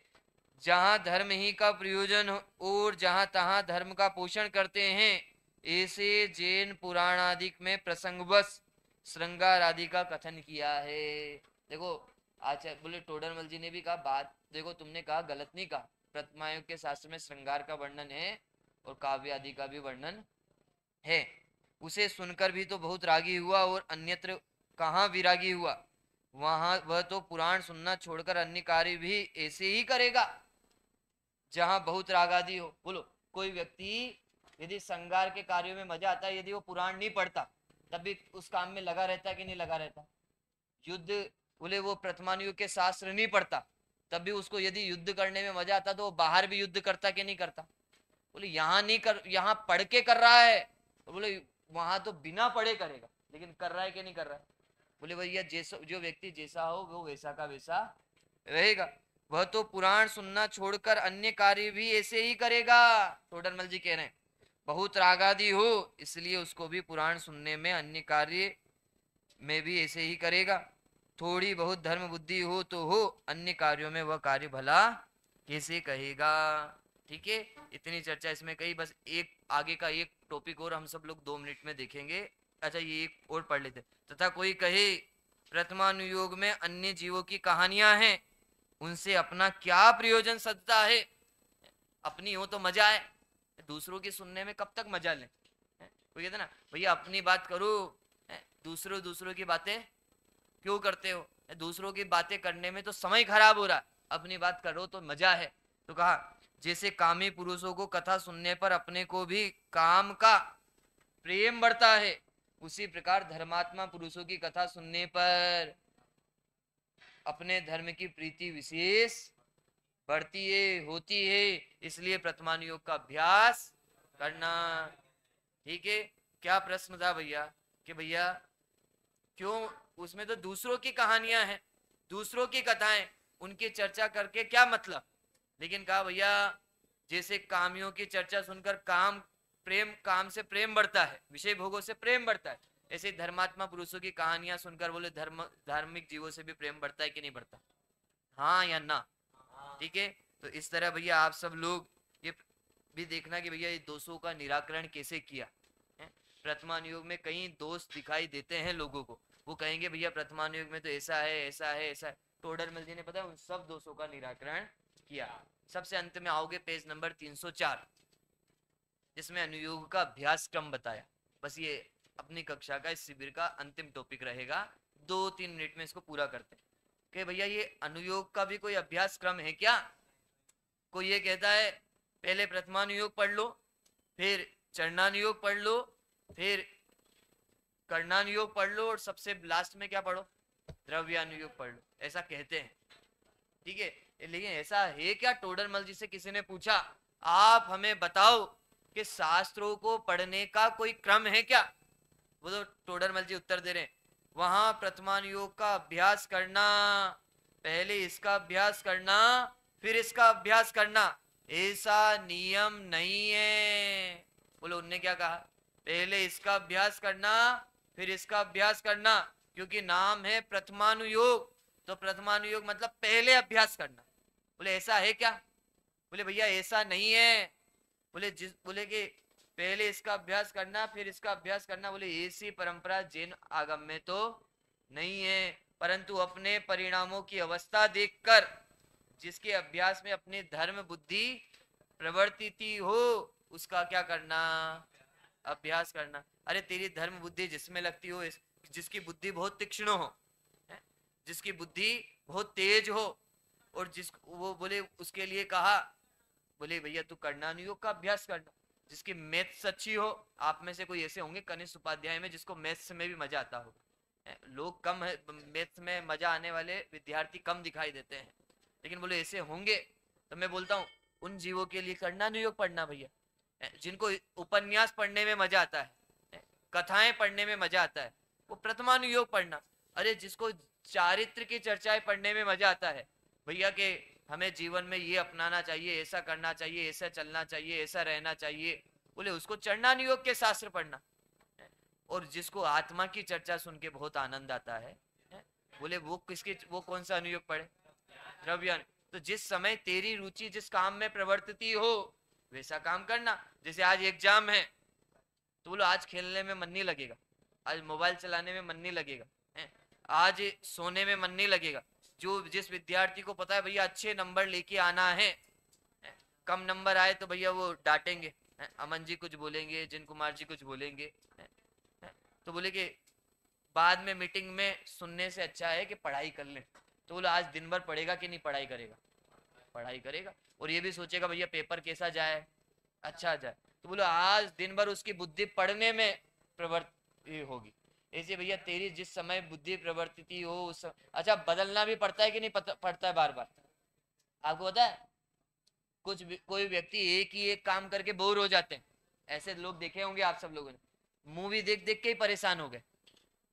जहां धर्म ही का प्रयोजन और जहां तहां धर्म का पोषण करते हैं, ऐसे जैन पुराण आदि में प्रसंगवश श्रृंगार आदि का कथन किया है। देखो आचार्य बोले टोडरमल जी ने भी कहा बात, देखो तुमने कहा गलत नहीं कहा, प्रथमायुग के शास्त्र में श्रृंगार का वर्णन है और काव्य आदि का भी वर्णन है। उसे सुनकर भी तो बहुत रागी हुआ और अन्यत्र कहाँ विरागी हुआ, वहां वह तो पुराण सुनना छोड़कर अन्य कार्य भी ऐसे ही करेगा जहां बहुत राग आदि हो। बोलो कोई व्यक्ति यदि श्रृंगार के कार्यों में मजा आता है, यदि वो पुराण नहीं पढ़ता तब भी उस काम में लगा रहता है कि नहीं लगा रहता। युद्ध बोले वो प्रथमान युग के शास्त्र नहीं पढ़ता तब भी उसको यदि युद्ध करने में मजा आता तो वो बाहर भी युद्ध करता कि नहीं करता। बोले यहाँ नहीं कर, यहाँ पढ़ के कर रहा है, बोले वहां तो बिना पढ़े करेगा, लेकिन कर रहा है कि नहीं कर रहा है। बोले भैया जैसा जो व्यक्ति जैसा हो वो वैसा का वैसा रहेगा, वह तो पुराण सुनना छोड़कर अन्य कार्य भी ऐसे ही करेगा। टोडरमल जी कह रहे हैं बहुत रागादि हो इसलिए उसको भी पुराण सुनने में अन्य कार्य में भी ऐसे ही करेगा, थोड़ी बहुत धर्म बुद्धि हो तो हो, अन्य कार्यों में वह कार्य भला कैसे कहेगा। ठीक है, इतनी चर्चा इसमें कही, बस एक आगे का एक टॉपिक और हम सब लोग 2 मिनट में देखेंगे। अच्छा ये एक और पढ़ लेते, तथा कोई कहे प्रथमानुयोग में अन्य जीवों की कहानियां हैं, उनसे अपना क्या प्रयोजन सदता है। अपनी हो तो मजा है, दूसरों की सुनने में कब तक मजा लें। कोई कहते ना भैया अपनी बात करो, दूसरों की बातें क्यों करते हो, दूसरों की बातें करने में तो समय खराब हो रहा, अपनी बात करो तो मजा है। तो कहा जैसे कामी पुरुषों को कथा सुनने पर अपने को भी काम का प्रेम बढ़ता है, उसी प्रकार धर्मात्मा पुरुषों की कथा सुनने पर अपने धर्म की प्रीति विशेष बढ़ती है, होती है। इसलिए प्रथमान योग का अभ्यास करना। ठीक है, क्या प्रश्न था भैया कि भैया क्यों उसमें तो दूसरों की कहानियां हैं, दूसरों की कथाएं, उनकी चर्चा करके क्या मतलब। लेकिन कहा भैया जैसे कामियों की चर्चा सुनकर काम से प्रेम बढ़ता है, विषय भोगों से प्रेम बढ़ता है, ऐसे धर्मात्मा पुरुषों की कहानियां सुनकर बोले धार्मिक जीवों से भी प्रेम बढ़ता है कि नहीं बढ़ता, हाँ या ना। ठीक है, तो इस तरह भैया आप सब लोग ये भी देखना कि भैया ये दोषों का निराकरण कैसे किया है। प्रथमान युग में कई दोष दिखाई देते हैं लोगों को, वो कहेंगे भैया प्रथमान युग में तो ऐसा है ऐसा है ऐसा है। टोडरमल जी ने पता है उन सब दोषों का निराकरण किया। सबसे अंत में आओगे पेज नंबर 304, जिसमें अनुयोग का अभ्यास क्रम बताया। बस ये अपनी कक्षा का इस शिविर का अंतिम टॉपिक रहेगा, 2-3 मिनट में इसको पूरा करते हैं कि भैया ये अनुयोग का भी कोई अभ्यास क्रम है क्या। कोई ये कहता है पहले प्रथमानुयोग पढ़ लो, फिर चरणानुयोग पढ़ लो, फिर कर्णानुयोग पढ़ लो और सबसे लास्ट में क्या पढ़ो, द्रव्यानुयोग पढ़ लो, ऐसा कहते हैं। ठीक है, लेकिन ऐसा है क्या। टोडरमल जी से किसी ने पूछा आप हमें बताओ कि शास्त्रों को पढ़ने का कोई क्रम है क्या। वो तो टोडरमल जी उत्तर दे रहे हैं वहां प्रथमानुयोग का अभ्यास करना, पहले इसका अभ्यास करना फिर इसका अभ्यास करना, ऐसा नियम नहीं है। बोलो उनने क्या कहा, पहले इसका अभ्यास करना फिर इसका अभ्यास करना, क्योंकि नाम है प्रथमानुयोग। तो प्रथमानुयोग मतलब पहले अभ्यास करना। बोले ऐसा है क्या? बोले भैया ऐसा नहीं है। बोले कि पहले इसका अभ्यास करना फिर इसका अभ्यास करना। बोले ऐसी परंपरा जैन आगम में तो नहीं है, परंतु अपने परिणामों की अवस्था देखकर जिसके अभ्यास में अपनी धर्म बुद्धि प्रवर्तित हो उसका क्या करना, अभ्यास करना। अरे तेरी धर्म बुद्धि जिसमें लगती हो, जिसकी बुद्धि बहुत तीक्ष्ण हो, जिसकी बुद्धि बहुत तेज हो, और जिस वो बोले उसके लिए कहा, बोले भैया तू कर्णानुयोग का अभ्यास करना। जिसकी मैथ्स अच्छी हो, आप में से कोई ऐसे होंगे कनिष्ठ उपाध्याय में जिसको मैथ्स में भी मजा आता हो, लोग कम है मैथ्स में मजा आने वाले विद्यार्थी कम दिखाई देते हैं, लेकिन बोले ऐसे होंगे तो मैं बोलता हूँ उन जीवों के लिए कर्णानुयोग पढ़ना भैया। जिनको उपन्यास पढ़ने में मजा आता है, कथाएं पढ़ने में मजा आता है, वो प्रथमानुयोग पढ़ना। अरे जिसको चारित्र की चर्चाएं पढ़ने में मजा आता है भैया के हमें जीवन में ये अपनाना चाहिए, ऐसा करना चाहिए, ऐसा चलना चाहिए, ऐसा रहना चाहिए, बोले उसको चरणानुयोग के शास्त्र पढ़ना। और जिसको आत्मा की चर्चा सुन के बहुत आनंद आता है, बोले वो कौन सा अनुयोग पढ़े, द्रव्य। तो जिस समय तेरी रुचि जिस काम में प्रवर्तित हो वैसा काम करना। जैसे आज एग्जाम है तो बोलो आज खेलने में मन नहीं लगेगा, आज मोबाइल चलाने में मन नहीं लगेगा, आज सोने में मन नहीं लगेगा। जो जिस विद्यार्थी को पता है भैया अच्छे नंबर लेके आना है, कम नंबर आए तो भैया वो डांटेंगे, अमन जी कुछ बोलेंगे, जिन कुमार जी कुछ बोलेंगे, तो बोले कि बाद में मीटिंग में सुनने से अच्छा है कि पढ़ाई कर ले। तो बोला आज दिन भर पढ़ेगा कि नहीं पढ़ाई करेगा, पढ़ाई करेगा, और ये भी सोचेगा भैया पेपर कैसा जाए, अच्छा जाए। तो बोलो आज दिन भर उसकी बुद्धि पढ़ने में प्रवृत्ति होगी। ऐसे भैया तेरी जिस समय बुद्धि प्रवर्तित हो उस अच्छा बदलना भी पड़ता है कि नहीं पड़ता है बार बार। आपको पता है कोई व्यक्ति एक ही एक काम करके बोर हो जाते हैं, ऐसे लोग देखे होंगे आप सब लोगों ने, मूवी देख देख के ही परेशान हो गए।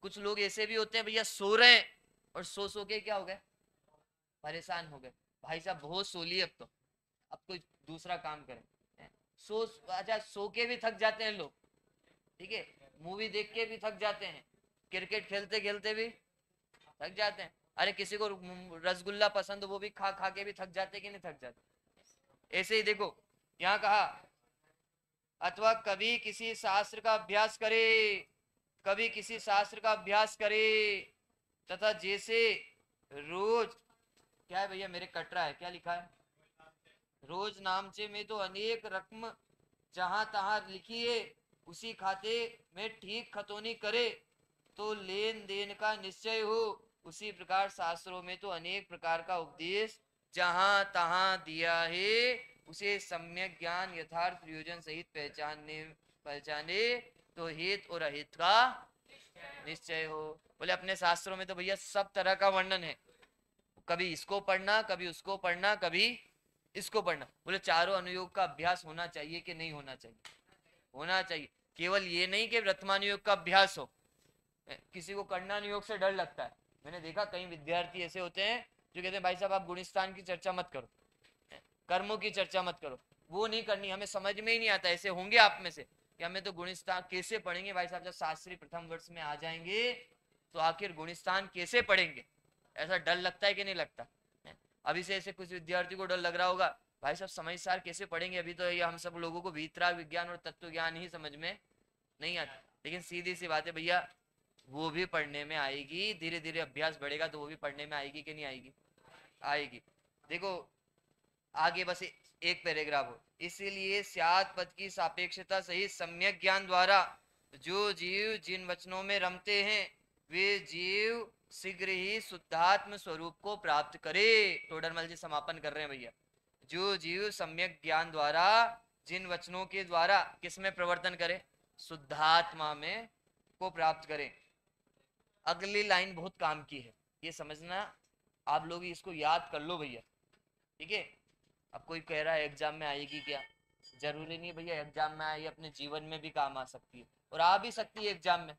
कुछ लोग ऐसे भी होते हैं भैया सो रहे हैं और सो के क्या हो गए, परेशान हो गए, भाई साहब बहुत सो लिए अब कोई दूसरा काम करें। सो अच्छा सो के भी थक जाते हैं लोग, ठीक है, मूवी देख के भी थक जाते हैं, क्रिकेट खेलते खेलते भी थक जाते हैं। अरे किसी को रसगुल्ला पसंद वो भी खा खा के भी थक जाते कि नहीं थक जाते। ऐसे ही देखो यहाँ कहा अथवा कभी किसी शास्त्र का अभ्यास करे, कभी किसी शास्त्र का अभ्यास करे तथा जैसे रोज क्या है भैया मेरे कट रहा है, क्या लिखा है, रोज नामचे में तो अनेक रकम जहां तहां लिखिए, उसी खाते में ठीक खतौनी करे तो लेन देन का निश्चय हो। उसी प्रकार शास्त्रों में तो अनेक प्रकार का उपदेश जहां तहां दिया है, उसे सम्यक ज्ञान यथार्थ प्रयोजन सहित पहचाने तो हित और अहित का निश्चय हो। बोले अपने शास्त्रों में तो भैया सब तरह का वर्णन है, कभी इसको पढ़ना कभी उसको पढ़ना कभी इसको पढ़ना। बोले चारों अनुयोग का अभ्यास होना चाहिए कि नहीं होना चाहिए, होना चाहिए। केवल ये नहीं कि वर्तमानुयोग का अभ्यास हो, किसी को कर्णानुयोग से डर लगता है। मैंने देखा कई विद्यार्थी ऐसे होते हैं जो कहते हैं भाई साहब आप गुणस्थान की चर्चा मत करो, कर्मों की चर्चा मत करो, वो नहीं करनी, हमें समझ में ही नहीं आता। ऐसे होंगे आप में से कि हमें तो गुणस्थान कैसे पढ़ेंगे भाई साहब, जब शास्त्री प्रथम वर्ष में आ जाएंगे तो आखिर गुणस्थान कैसे पढ़ेंगे, ऐसा डर लगता है कि नहीं लगता। अभी से ऐसे कुछ विद्यार्थी को डर लग रहा होगा भाई साहब समझ सार कैसे पढ़ेंगे, अभी तो ये हम सब लोगों को वीतराग विज्ञान और तत्व ज्ञान ही समझ में नहीं आता। लेकिन सीधी सी बात है भैया वो भी पढ़ने में आएगी, धीरे धीरे अभ्यास बढ़ेगा तो वो भी पढ़ने में आएगी कि नहीं आएगी, आएगी। देखो आगे बस एक पैराग्राफ हो, इसीलिए स्यात् पद की सापेक्षता सहित सम्यक ज्ञान द्वारा जो जीव जिन वचनों में रमते हैं वे जीव शीघ्र ही शुद्धात्म स्वरूप को प्राप्त करे। टोडरमल जी समापन कर रहे हैं भैया, जो जीव सम्यक ज्ञान द्वारा जिन वचनों के द्वारा किसमें प्रवर्तन करे, शुद्धात्मा में को प्राप्त करे। अगली लाइन बहुत काम की है, ये समझना आप लोग इसको याद कर लो भैया, ठीक है। अब कोई कह रहा है एग्जाम में आएगी क्या, जरूरी नहीं भैया एग्जाम में आए, अपने जीवन में भी काम आ सकती है और आ भी सकती है एग्जाम में,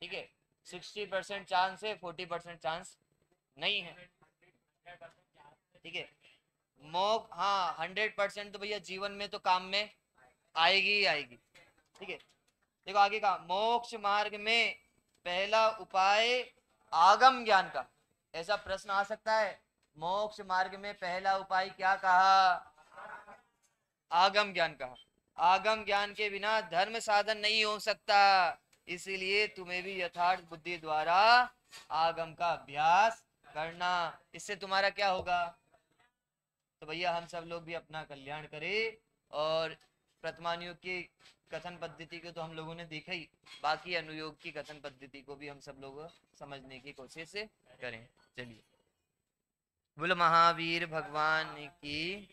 ठीक है। 60% चांस है, 40% चांस नहीं है, ठीक है। मोक्ष, हाँ 100% तो भैया जीवन में तो काम में आएगी ही आएगी। ठीक है, देखो आगे का, मोक्ष मार्ग में पहला उपाय आगम ज्ञान का। ऐसा प्रश्न आ सकता है, मोक्ष मार्ग में पहला उपाय क्या कहा? आगम ज्ञान कहा। आगम ज्ञान के बिना धर्म साधन नहीं हो सकता, इसीलिए तुम्हें भी यथार्थ बुद्धि द्वारा आगम का अभ्यास करना। इससे तुम्हारा क्या होगा? तो भैया हम सब लोग भी अपना कल्याण करें, और प्रथमानुयोग की कथन पद्धति को तो हम लोगों ने देखा ही, बाकी अनुयोग की कथन पद्धति को भी हम सब लोग समझने की कोशिश करें। चलिए, बोलो महावीर भगवान की।